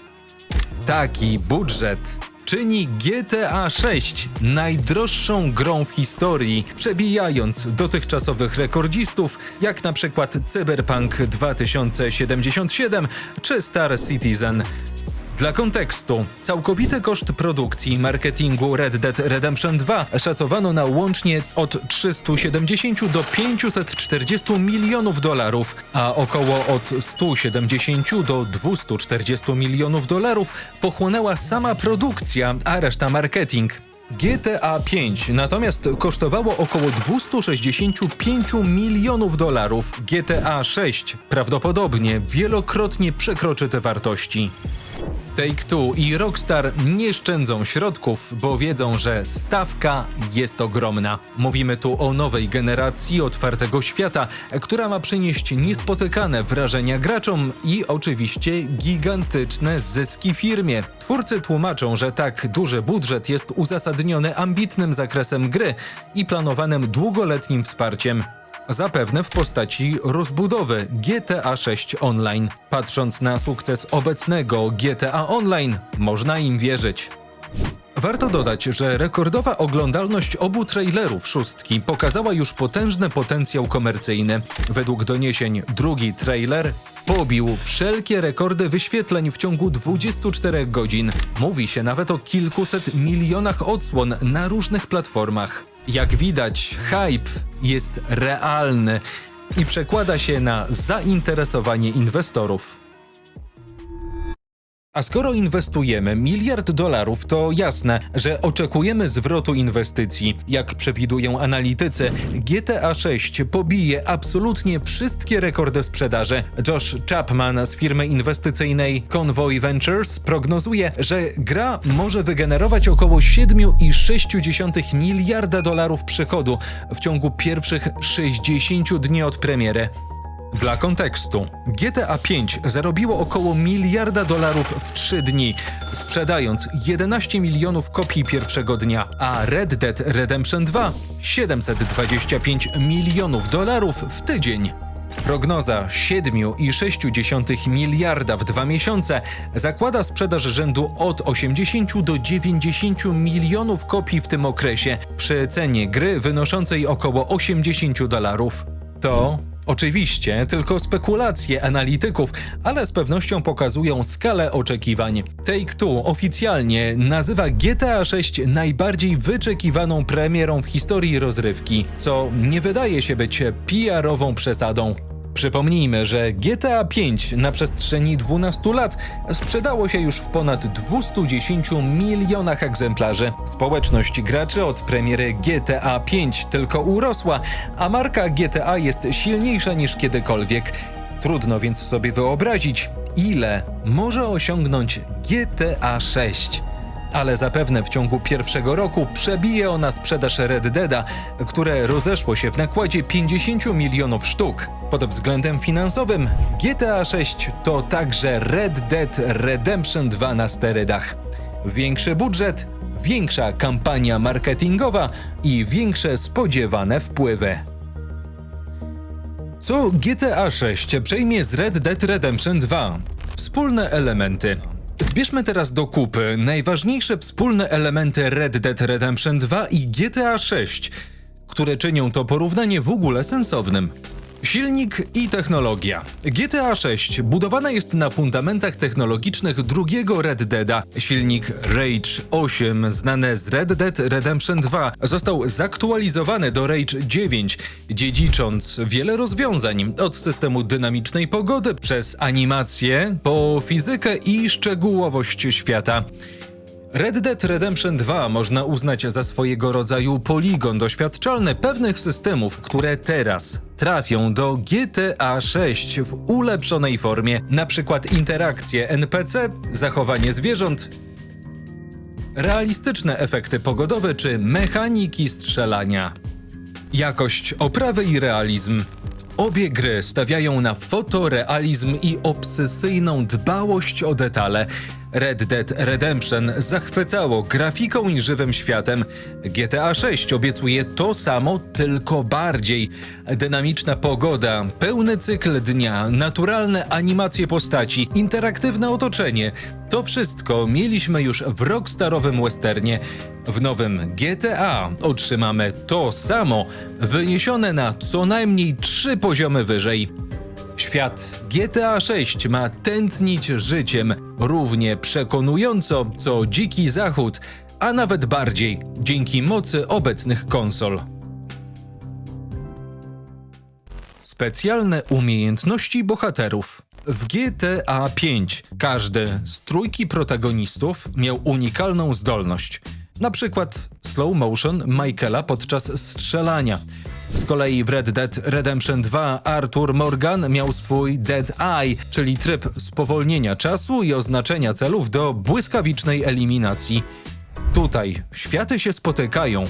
Taki budżet czyni GTA 6 najdroższą grą w historii, przebijając dotychczasowych rekordzistów, jak na przykład Cyberpunk 2077 czy Star Citizen. Dla kontekstu, całkowity koszt produkcji i marketingu Red Dead Redemption 2 szacowano na łącznie od 370 do 540 milionów dolarów, a około od 170 do 240 milionów dolarów pochłonęła sama produkcja, a reszta marketing. GTA 5 natomiast kosztowało około 265 milionów dolarów. GTA 6 prawdopodobnie wielokrotnie przekroczy te wartości. Take-Two i Rockstar nie szczędzą środków, bo wiedzą, że stawka jest ogromna. Mówimy tu o nowej generacji otwartego świata, która ma przynieść niespotykane wrażenia graczom i oczywiście gigantyczne zyski firmie. Twórcy tłumaczą, że tak duży budżet jest uzasadniony ambitnym zakresem gry i planowanym długoletnim wsparciem. Zapewne w postaci rozbudowy GTA 6 Online. Patrząc na sukces obecnego GTA Online, można im wierzyć. Warto dodać, że rekordowa oglądalność obu trailerów szóstki pokazała już potężny potencjał komercyjny. Według doniesień drugi trailer pobił wszelkie rekordy wyświetleń w ciągu 24 godzin. Mówi się nawet o kilkuset milionach odsłon na różnych platformach. Jak widać, hype jest realny i przekłada się na zainteresowanie inwestorów. A skoro inwestujemy $1 miliard, to jasne, że oczekujemy zwrotu inwestycji. Jak przewidują analitycy, GTA 6 pobije absolutnie wszystkie rekordy sprzedaży. Josh Chapman z firmy inwestycyjnej Convoy Ventures prognozuje, że gra może wygenerować około $7,6 miliarda przychodu w ciągu pierwszych 60 dni od premiery. Dla kontekstu, GTA 5 zarobiło około $1 miliarda w 3 dni, sprzedając 11 milionów kopii pierwszego dnia, a Red Dead Redemption 2 $725 milionów w tydzień. Prognoza $7,6 miliarda w 2 miesiące zakłada sprzedaż rzędu od 80 do 90 milionów kopii w tym okresie, przy cenie gry wynoszącej około $80. To oczywiście tylko spekulacje analityków, ale z pewnością pokazują skalę oczekiwań. Take-Two oficjalnie nazywa GTA 6 najbardziej wyczekiwaną premierą w historii rozrywki, co nie wydaje się być PR-ową przesadą. Przypomnijmy, że GTA 5 na przestrzeni 12 lat sprzedało się już w ponad 210 milionach egzemplarzy. Społeczność graczy od premiery GTA 5 tylko urosła, a marka GTA jest silniejsza niż kiedykolwiek. Trudno więc sobie wyobrazić, ile może osiągnąć GTA 6. Ale zapewne w ciągu pierwszego roku przebije ona sprzedaż Red Deada, które rozeszło się w nakładzie 50 milionów sztuk. Pod względem finansowym GTA 6 to także Red Dead Redemption 2 na sterydach. Większy budżet, większa kampania marketingowa i większe spodziewane wpływy. Co GTA 6 przejmie z Red Dead Redemption 2? Wspólne elementy. Zbierzmy teraz do kupy najważniejsze wspólne elementy Red Dead Redemption 2 i GTA 6, które czynią to porównanie w ogóle sensownym. Silnik i technologia. GTA 6 budowana jest na fundamentach technologicznych drugiego Red Deada. Silnik Rage 8, znany z Red Dead Redemption 2, został zaktualizowany do Rage 9, dziedzicząc wiele rozwiązań, od systemu dynamicznej pogody przez animację po fizykę i szczegółowość świata. Red Dead Redemption 2 można uznać za swojego rodzaju poligon doświadczalny pewnych systemów, które teraz trafią do GTA 6 w ulepszonej formie, na przykład interakcje NPC, zachowanie zwierząt, realistyczne efekty pogodowe czy mechaniki strzelania. Jakość oprawy i realizm. Obie gry stawiają na fotorealizm i obsesyjną dbałość o detale. Red Dead Redemption zachwycało grafiką i żywym światem. GTA 6 obiecuje to samo, tylko bardziej. Dynamiczna pogoda, pełny cykl dnia, naturalne animacje postaci, interaktywne otoczenie. To wszystko mieliśmy już w rockstarowym westernie. W nowym GTA otrzymamy to samo, wyniesione na co najmniej 3 poziomy wyżej. Świat GTA 6 ma tętnić życiem równie przekonująco co Dziki Zachód, a nawet bardziej dzięki mocy obecnych konsol. Specjalne umiejętności bohaterów. W GTA 5 każdy z trójki protagonistów miał unikalną zdolność. Na przykład slow motion Michaela podczas strzelania. Z kolei w Red Dead Redemption 2 Arthur Morgan miał swój Dead Eye, czyli tryb spowolnienia czasu i oznaczenia celów do błyskawicznej eliminacji. Tutaj światy się spotykają.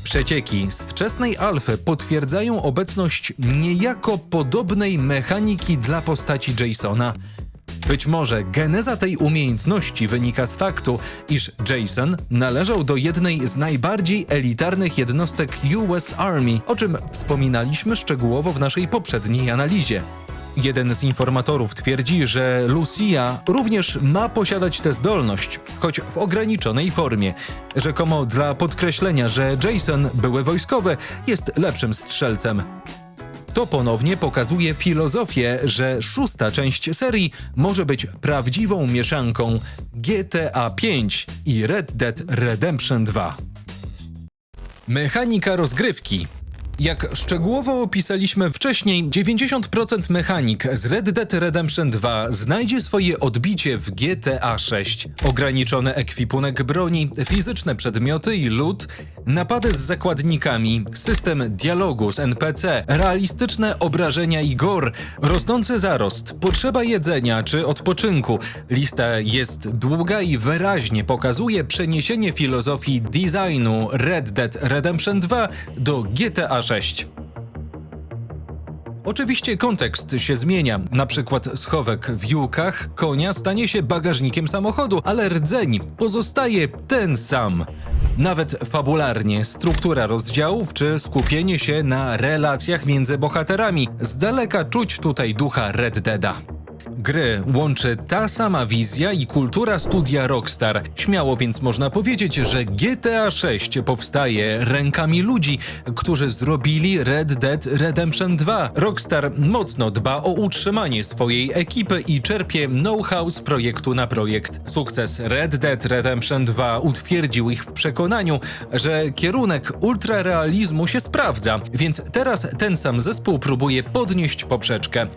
Przecieki z wczesnej alfy potwierdzają obecność niejako podobnej mechaniki dla postaci Jasona. Być może geneza tej umiejętności wynika z faktu, iż Jason należał do jednej z najbardziej elitarnych jednostek US Army, o czym wspominaliśmy szczegółowo w naszej poprzedniej analizie. Jeden z informatorów twierdzi, że Lucia również ma posiadać tę zdolność, choć w ograniczonej formie. Rzekomo dla podkreślenia, że Jason, były wojskowy, jest lepszym strzelcem. To ponownie pokazuje filozofię, że szósta część serii może być prawdziwą mieszanką GTA 5 i Red Dead Redemption 2. Mechanika rozgrywki. Jak szczegółowo opisaliśmy wcześniej, 90% mechanik z Red Dead Redemption 2 znajdzie swoje odbicie w GTA 6. Ograniczony ekwipunek broni, fizyczne przedmioty i loot, napady z zakładnikami, system dialogu z NPC, realistyczne obrażenia i gore, rosnący zarost, potrzeba jedzenia czy odpoczynku. Lista jest długa i wyraźnie pokazuje przeniesienie filozofii designu Red Dead Redemption 2 do GTA 6. Oczywiście kontekst się zmienia, na przykład schowek w Jukach konia stanie się bagażnikiem samochodu, ale rdzeń pozostaje ten sam. Nawet fabularnie struktura rozdziałów czy skupienie się na relacjach między bohaterami, z daleka czuć tutaj ducha Red Deada. Gry łączy ta sama wizja i kultura studia Rockstar. Śmiało więc można powiedzieć, że GTA 6 powstaje rękami ludzi, którzy zrobili Red Dead Redemption 2. Rockstar mocno dba o utrzymanie swojej ekipy i czerpie know-how z projektu na projekt. Sukces Red Dead Redemption 2 utwierdził ich w przekonaniu, że kierunek ultrarealizmu się sprawdza, więc teraz ten sam zespół próbuje podnieść poprzeczkę.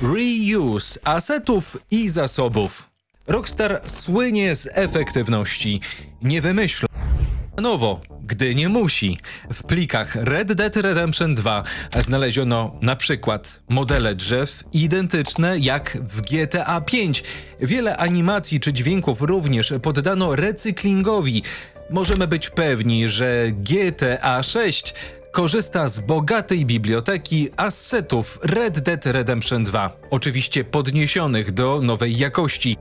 Reuse asetów i zasobów. Rockstar słynie z efektywności. Nie wymyśla nowo, gdy nie musi. W plikach Red Dead Redemption 2 znaleziono na przykład modele drzew identyczne jak w GTA 5. Wiele animacji czy dźwięków również poddano recyklingowi. Możemy być pewni, że GTA 6 korzysta z bogatej biblioteki assetów Red Dead Redemption 2, oczywiście podniesionych do nowej jakości.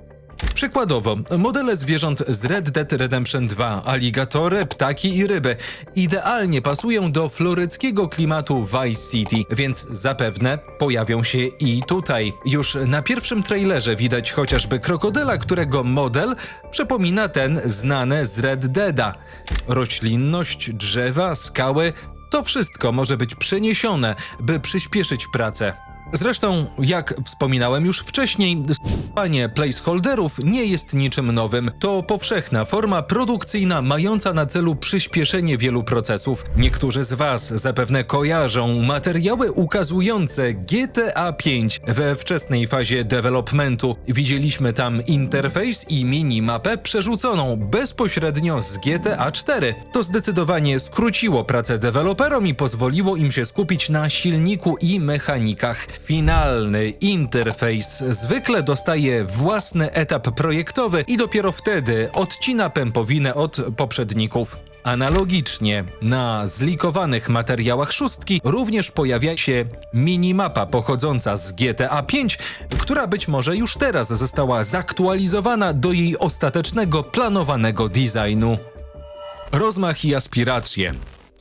Przykładowo, modele zwierząt z Red Dead Redemption 2, aligatory, ptaki i ryby, idealnie pasują do floryckiego klimatu Vice City, więc zapewne pojawią się i tutaj. Już na pierwszym trailerze widać chociażby krokodyla, którego model przypomina ten znany z Red Deada. Roślinność, drzewa, skały, to wszystko może być przeniesione, by przyspieszyć pracę. Zresztą, jak wspominałem już wcześniej, stosowanie placeholderów nie jest niczym nowym. To powszechna forma produkcyjna mająca na celu przyspieszenie wielu procesów. Niektórzy z Was zapewne kojarzą materiały ukazujące GTA 5 we wczesnej fazie developmentu. Widzieliśmy tam interfejs i minimapę przerzuconą bezpośrednio z GTA 4. To zdecydowanie skróciło pracę deweloperom i pozwoliło im się skupić na silniku i mechanikach. Finalny interfejs zwykle dostaje własny etap projektowy i dopiero wtedy odcina pępowinę od poprzedników. Analogicznie na zlikowanych materiałach szóstki również pojawia się minimapa pochodząca z GTA 5, która być może już teraz została zaktualizowana do jej ostatecznego planowanego designu. Rozmach i aspiracje.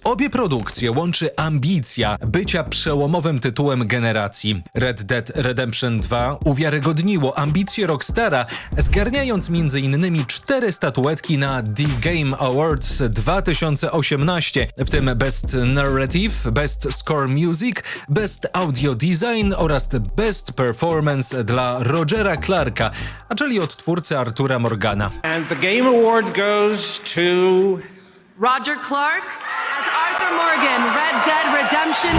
Obie produkcje łączy ambicja bycia przełomowym tytułem generacji. Red Dead Redemption 2 uwiarygodniło ambicje Rockstara, zgarniając m.in. 4 statuetki na The Game Awards 2018, w tym Best Narrative, Best Score Music, Best Audio Design oraz Best Performance dla Rogera Clarka, a czyli od twórcy Artura Morgana. And the Game Award goes to... Roger Clark as Arthur Morgan, Red Dead Redemption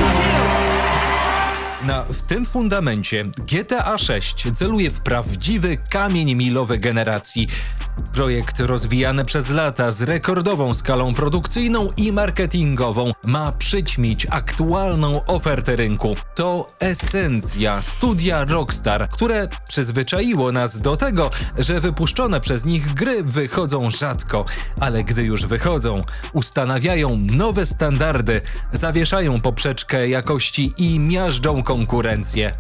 2. W tym fundamencie GTA 6 celuje w prawdziwy kamień milowy generacji. Projekt rozwijany przez lata z rekordową skalą produkcyjną i marketingową ma przyćmić aktualną ofertę rynku. To esencja studia Rockstar, które przyzwyczaiło nas do tego, że wypuszczone przez nich gry wychodzą rzadko, ale gdy już wychodzą, ustanawiają nowe standardy, zawieszają poprzeczkę jakości i miażdżą konkurencję.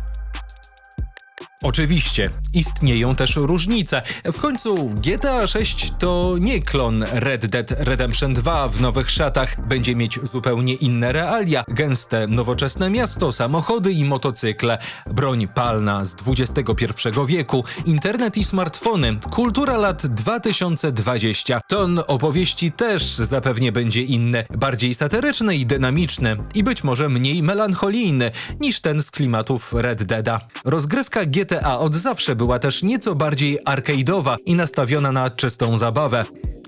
Oczywiście, istnieją też różnice. W końcu GTA 6 to nie klon Red Dead Redemption 2 w nowych szatach. Będzie mieć zupełnie inne realia, gęste, nowoczesne miasto, samochody i motocykle, broń palna z XXI wieku, internet i smartfony, kultura lat 2020. Ton opowieści też zapewnie będzie inny, bardziej satyryczny i dynamiczny i być może mniej melancholijny niż ten z klimatów Red Deada. Rozgrywka GTA od zawsze była też nieco bardziej arcade'owa i nastawiona na czystą zabawę.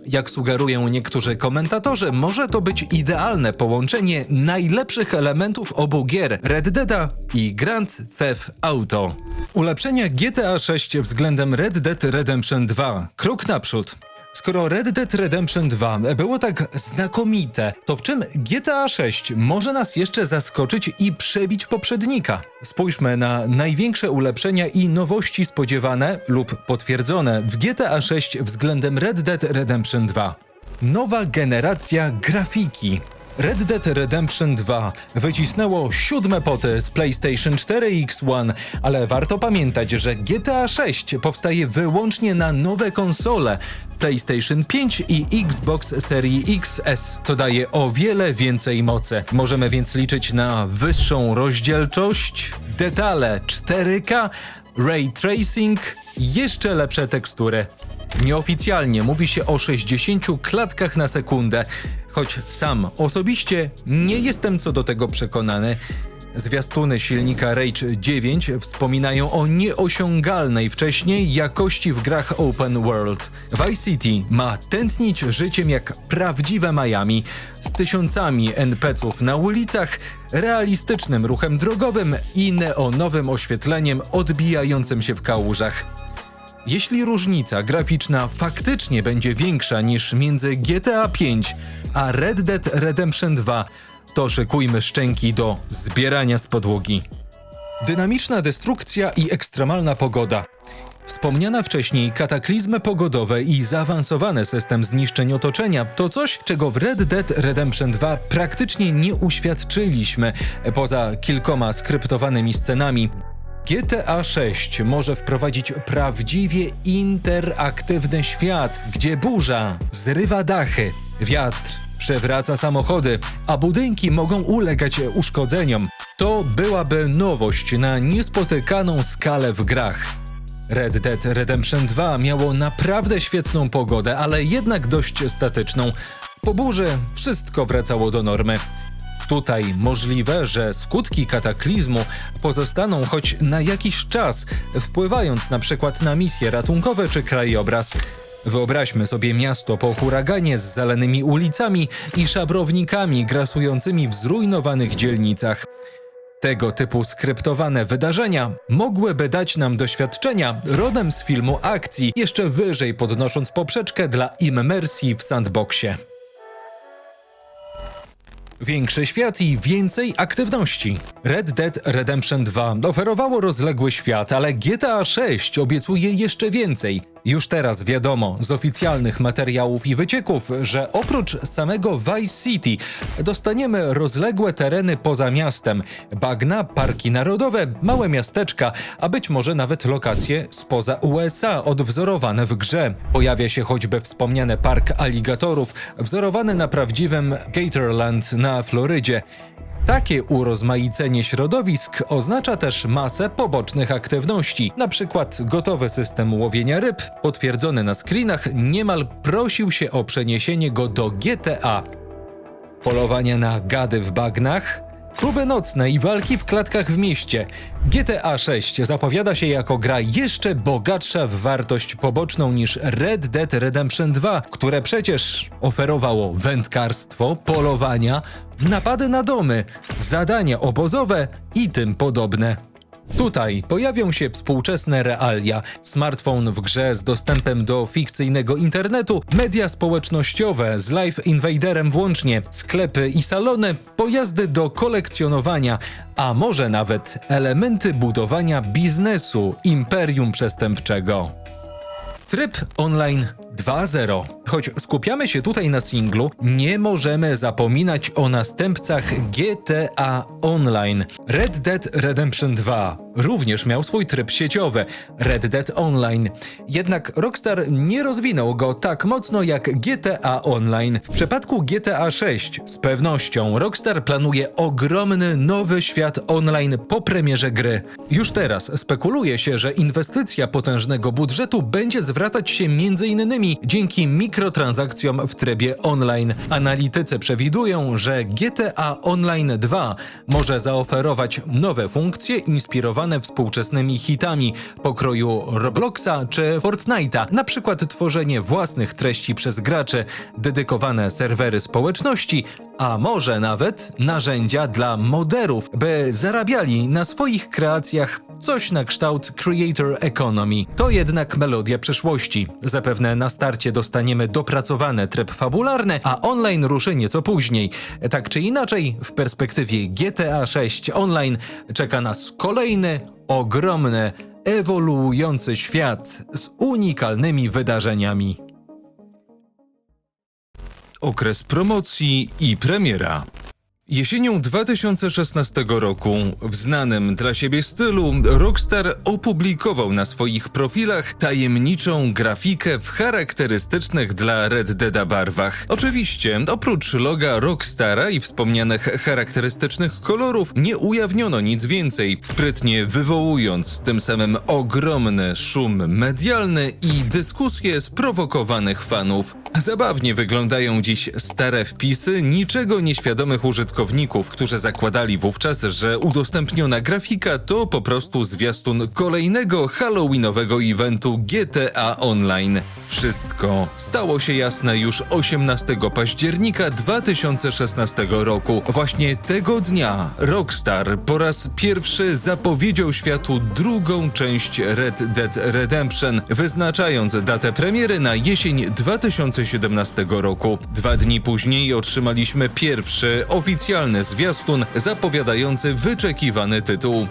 Jak sugerują niektórzy komentatorzy, może to być idealne połączenie najlepszych elementów obu gier, Red Deada i Grand Theft Auto. Ulepszenia GTA 6 względem Red Dead Redemption 2. Krok naprzód. Skoro Red Dead Redemption 2 było tak znakomite, to w czym GTA 6 może nas jeszcze zaskoczyć i przebić poprzednika? Spójrzmy na największe ulepszenia i nowości spodziewane lub potwierdzone w GTA 6 względem Red Dead Redemption 2. Nowa generacja grafiki. Red Dead Redemption 2 wycisnęło 7 poty z PlayStation 4 i X1, ale warto pamiętać, że GTA 6 powstaje wyłącznie na nowe konsole PlayStation 5 i Xbox Series XS, co daje o wiele więcej mocy. Możemy więc liczyć na wyższą rozdzielczość, detale 4K, ray tracing i jeszcze lepsze tekstury. Nieoficjalnie mówi się o 60 klatkach na sekundę, choć sam osobiście nie jestem co do tego przekonany. Zwiastuny silnika Rage 9 wspominają o nieosiągalnej wcześniej jakości w grach open world. Vice City ma tętnić życiem jak prawdziwe Miami, z tysiącami NPC-ów na ulicach, realistycznym ruchem drogowym i neonowym oświetleniem odbijającym się w kałużach. Jeśli różnica graficzna faktycznie będzie większa niż między GTA 5 a Red Dead Redemption 2, to szykujmy szczęki do zbierania z podłogi. Dynamiczna destrukcja i ekstremalna pogoda. Wspomniana wcześniej kataklizmy pogodowe i zaawansowany system zniszczeń otoczenia to coś, czego w Red Dead Redemption 2 praktycznie nie uświadczyliśmy, poza kilkoma skryptowanymi scenami. GTA 6 może wprowadzić prawdziwie interaktywny świat, gdzie burza zrywa dachy, wiatr przewraca samochody, a budynki mogą ulegać uszkodzeniom. To byłaby nowość na niespotykaną skalę w grach. Red Dead Redemption 2 miało naprawdę świetną pogodę, ale jednak dość statyczną. Po burzy wszystko wracało do normy. Tutaj możliwe, że skutki kataklizmu pozostaną choć na jakiś czas, wpływając na przykład na misje ratunkowe czy krajobraz. Wyobraźmy sobie miasto po huraganie z zalanymi ulicami i szabrownikami grasującymi w zrujnowanych dzielnicach. Tego typu skryptowane wydarzenia mogłyby dać nam doświadczenia rodem z filmu akcji, jeszcze wyżej podnosząc poprzeczkę dla immersji w sandboxie. Większy świat i więcej aktywności. Red Dead Redemption 2 oferowało rozległy świat, ale GTA 6 obiecuje jeszcze więcej. Już teraz wiadomo z oficjalnych materiałów i wycieków, że oprócz samego Vice City dostaniemy rozległe tereny poza miastem, bagna, parki narodowe, małe miasteczka, a być może nawet lokacje spoza USA odwzorowane w grze. Pojawia się choćby wspomniany park aligatorów, wzorowany na prawdziwym Gatorland na Florydzie. Takie urozmaicenie środowisk oznacza też masę pobocznych aktywności. Na przykład gotowy system łowienia ryb, potwierdzony na screenach, niemal prosił się o przeniesienie go do GTA. Polowanie na gady w bagnach, kluby nocne i walki w klatkach w mieście. GTA 6 zapowiada się jako gra jeszcze bogatsza w wartość poboczną niż Red Dead Redemption 2, które przecież oferowało wędkarstwo, polowania, napady na domy, zadania obozowe i tym podobne. Tutaj pojawią się współczesne realia, smartfon w grze z dostępem do fikcyjnego internetu, media społecznościowe z Live Invaderem włącznie, sklepy i salony, pojazdy do kolekcjonowania, a może nawet elementy budowania biznesu imperium przestępczego. Tryb online 2.0. Choć skupiamy się tutaj na singlu, nie możemy zapominać o następcach GTA Online. Red Dead Redemption 2 również miał swój tryb sieciowy, Red Dead Online. Jednak Rockstar nie rozwinął go tak mocno jak GTA Online. W przypadku GTA 6 z pewnością Rockstar planuje ogromny nowy świat online po premierze gry. Już teraz spekuluje się, że inwestycja potężnego budżetu będzie zwracać się m.in. dzięki mikrotransakcjom w trybie online. Analitycy przewidują, że GTA Online 2 może zaoferować nowe funkcje inspirowane współczesnymi hitami pokroju Robloxa czy Fortnite'a, na przykład tworzenie własnych treści przez graczy, dedykowane serwery społeczności, a może nawet narzędzia dla moderów, by zarabiali na swoich kreacjach coś na kształt Creator Economy. To jednak melodia przyszłości. Zapewne na starcie dostaniemy dopracowany tryb fabularny, a online ruszy nieco później. Tak czy inaczej, w perspektywie GTA 6 Online czeka nas kolejny, ogromny, ewoluujący świat z unikalnymi wydarzeniami. Okres promocji i premiera. Jesienią 2016 roku w znanym dla siebie stylu Rockstar opublikował na swoich profilach tajemniczą grafikę w charakterystycznych dla Red Deada barwach. Oczywiście, oprócz loga Rockstara i wspomnianych charakterystycznych kolorów, nie ujawniono nic więcej, sprytnie wywołując tym samym ogromny szum medialny i dyskusje sprowokowanych fanów. Zabawnie wyglądają dziś stare wpisy niczego nieświadomych użytkowników, którzy zakładali wówczas, że udostępniona grafika to po prostu zwiastun kolejnego halloweenowego eventu GTA Online. Wszystko stało się jasne już 18 października 2016 roku. Właśnie tego dnia Rockstar po raz pierwszy zapowiedział światu drugą część Red Dead Redemption, wyznaczając datę premiery na jesień 2017 roku. 2 dni później otrzymaliśmy pierwszy oficjalny zwiastun zapowiadający wyczekiwany tytuł.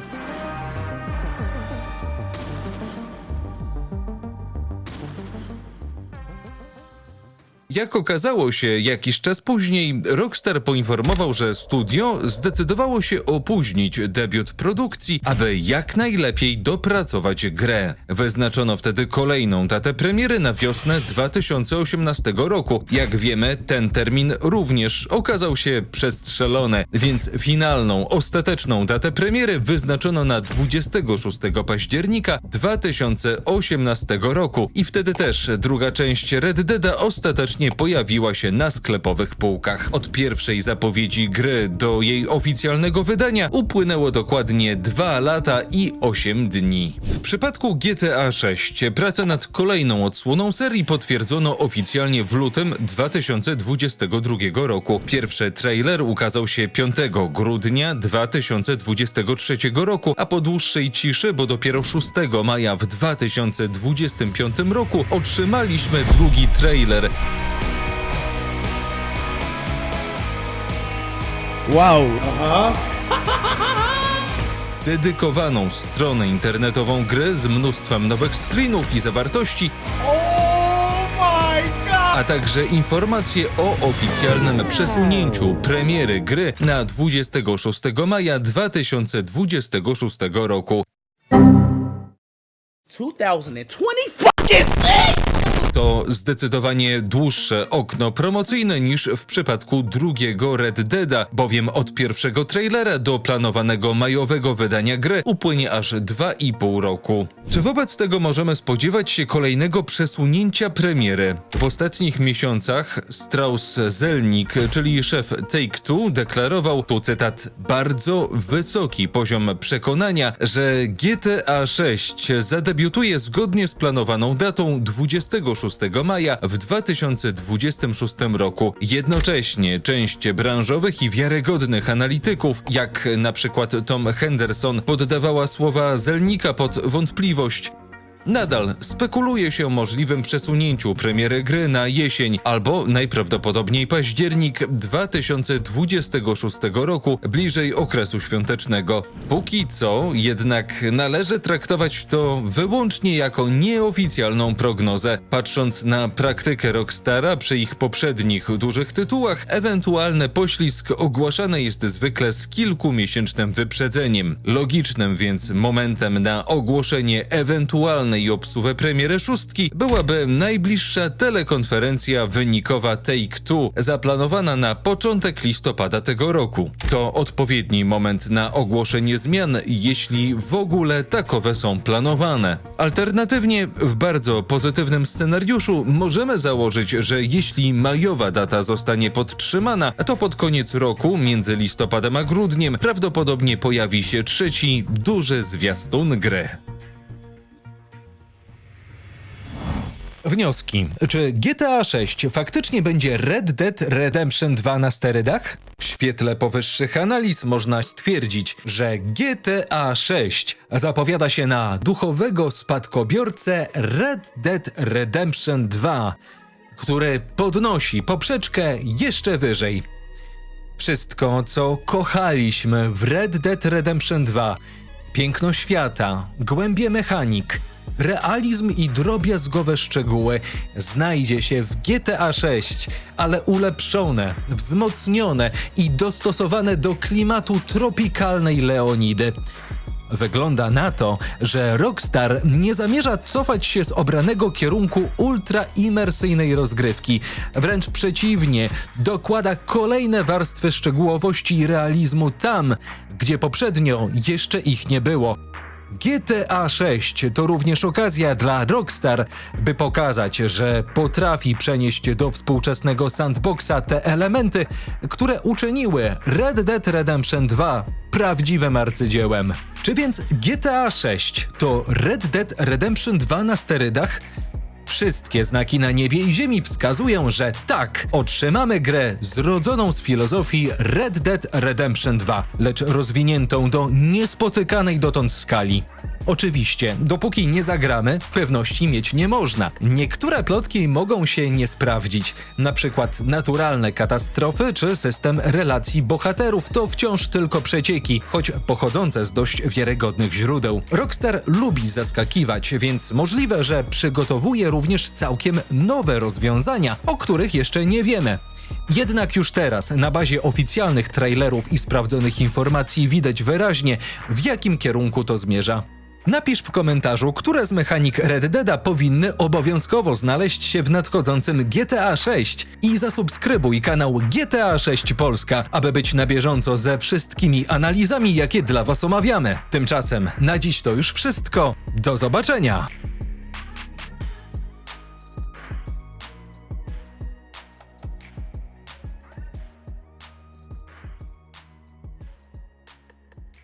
Jak okazało się jakiś czas później, Rockstar poinformował, że studio zdecydowało się opóźnić debiut produkcji, aby jak najlepiej dopracować grę. Wyznaczono wtedy kolejną datę premiery na wiosnę 2018 roku. Jak wiemy, ten termin również okazał się przestrzelony, więc finalną, ostateczną datę premiery wyznaczono na 26 października 2018 roku i wtedy też druga część Red Deada ostatecznie pojawiła się na sklepowych półkach. Od pierwszej zapowiedzi gry do jej oficjalnego wydania upłynęło dokładnie 2 lata i 8 dni. W przypadku GTA 6 pracę nad kolejną odsłoną serii potwierdzono oficjalnie w lutym 2022 roku. Pierwszy trailer ukazał się 5 grudnia 2023 roku, a po dłuższej ciszy, bo dopiero 6 maja w 2025 roku otrzymaliśmy drugi trailer. Wow. dedykowaną stronę internetową gry z mnóstwem nowych screenów i zawartości, a także informacje o oficjalnym przesunięciu premiery gry na 26 maja 2026 roku. 2026? To zdecydowanie dłuższe okno promocyjne niż w przypadku drugiego Red Deada, bowiem od pierwszego trailera do planowanego majowego wydania gry upłynie aż 2,5 roku. Czy wobec tego możemy spodziewać się kolejnego przesunięcia premiery? W ostatnich miesiącach Strauss-Zelnick, czyli szef Take-Two, deklarował, tu cytat, bardzo wysoki poziom przekonania, że GTA 6 zadebiutuje zgodnie z planowaną datą 26 maja w 2026 roku. Jednocześnie część branżowych i wiarygodnych analityków, jak na przykład Tom Henderson, poddawała słowa Zelnicka pod wątpliwość. Nadal spekuluje się o możliwym przesunięciu premiery gry na jesień albo najprawdopodobniej październik 2026 roku, bliżej okresu świątecznego. Póki co jednak należy traktować to wyłącznie jako nieoficjalną prognozę. Patrząc na praktykę Rockstara przy ich poprzednich dużych tytułach, ewentualny poślizg ogłaszany jest zwykle z kilkumiesięcznym wyprzedzeniem. Logicznym więc momentem na ogłoszenie ewentualnej i obsuwę premiery szóstki byłaby najbliższa telekonferencja wynikowa Take-Two, zaplanowana na początek listopada tego roku. To odpowiedni moment na ogłoszenie zmian, jeśli w ogóle takowe są planowane. Alternatywnie, w bardzo pozytywnym scenariuszu możemy założyć, że jeśli majowa data zostanie podtrzymana, to pod koniec roku, między listopadem a grudniem, prawdopodobnie pojawi się trzeci, duży zwiastun gry. Wnioski. Czy GTA 6 faktycznie będzie Red Dead Redemption 2 na sterydach? W świetle powyższych analiz można stwierdzić, że GTA 6 zapowiada się na duchowego spadkobiercę Red Dead Redemption 2, który podnosi poprzeczkę jeszcze wyżej. Wszystko, co kochaliśmy w Red Dead Redemption 2, piękno świata, głębie mechanik, realizm i drobiazgowe szczegóły znajdzie się w GTA 6, ale ulepszone, wzmocnione i dostosowane do klimatu tropikalnej Leonidy. Wygląda na to, że Rockstar nie zamierza cofać się z obranego kierunku ultra-imersyjnej rozgrywki. Wręcz przeciwnie, dokłada kolejne warstwy szczegółowości i realizmu tam, gdzie poprzednio jeszcze ich nie było. GTA 6 to również okazja dla Rockstar, by pokazać, że potrafi przenieść do współczesnego sandboxa te elementy, które uczyniły Red Dead Redemption 2 prawdziwym arcydziełem. Czy więc GTA 6 to Red Dead Redemption 2 na sterydach? Wszystkie znaki na niebie i ziemi wskazują, że tak, otrzymamy grę zrodzoną z filozofii Red Dead Redemption 2, lecz rozwiniętą do niespotykanej dotąd skali. Oczywiście, dopóki nie zagramy, pewności mieć nie można. Niektóre plotki mogą się nie sprawdzić. Na przykład naturalne katastrofy czy system relacji bohaterów to wciąż tylko przecieki, choć pochodzące z dość wiarygodnych źródeł. Rockstar lubi zaskakiwać, więc możliwe, że przygotowuje również całkiem nowe rozwiązania, o których jeszcze nie wiemy. Jednak już teraz, na bazie oficjalnych trailerów i sprawdzonych informacji widać wyraźnie, w jakim kierunku to zmierza. Napisz w komentarzu, które z mechanik Red Deada powinny obowiązkowo znaleźć się w nadchodzącym GTA 6 i zasubskrybuj kanał GTA 6 Polska, aby być na bieżąco ze wszystkimi analizami, jakie dla Was omawiamy. Tymczasem na dziś to już wszystko. Do zobaczenia!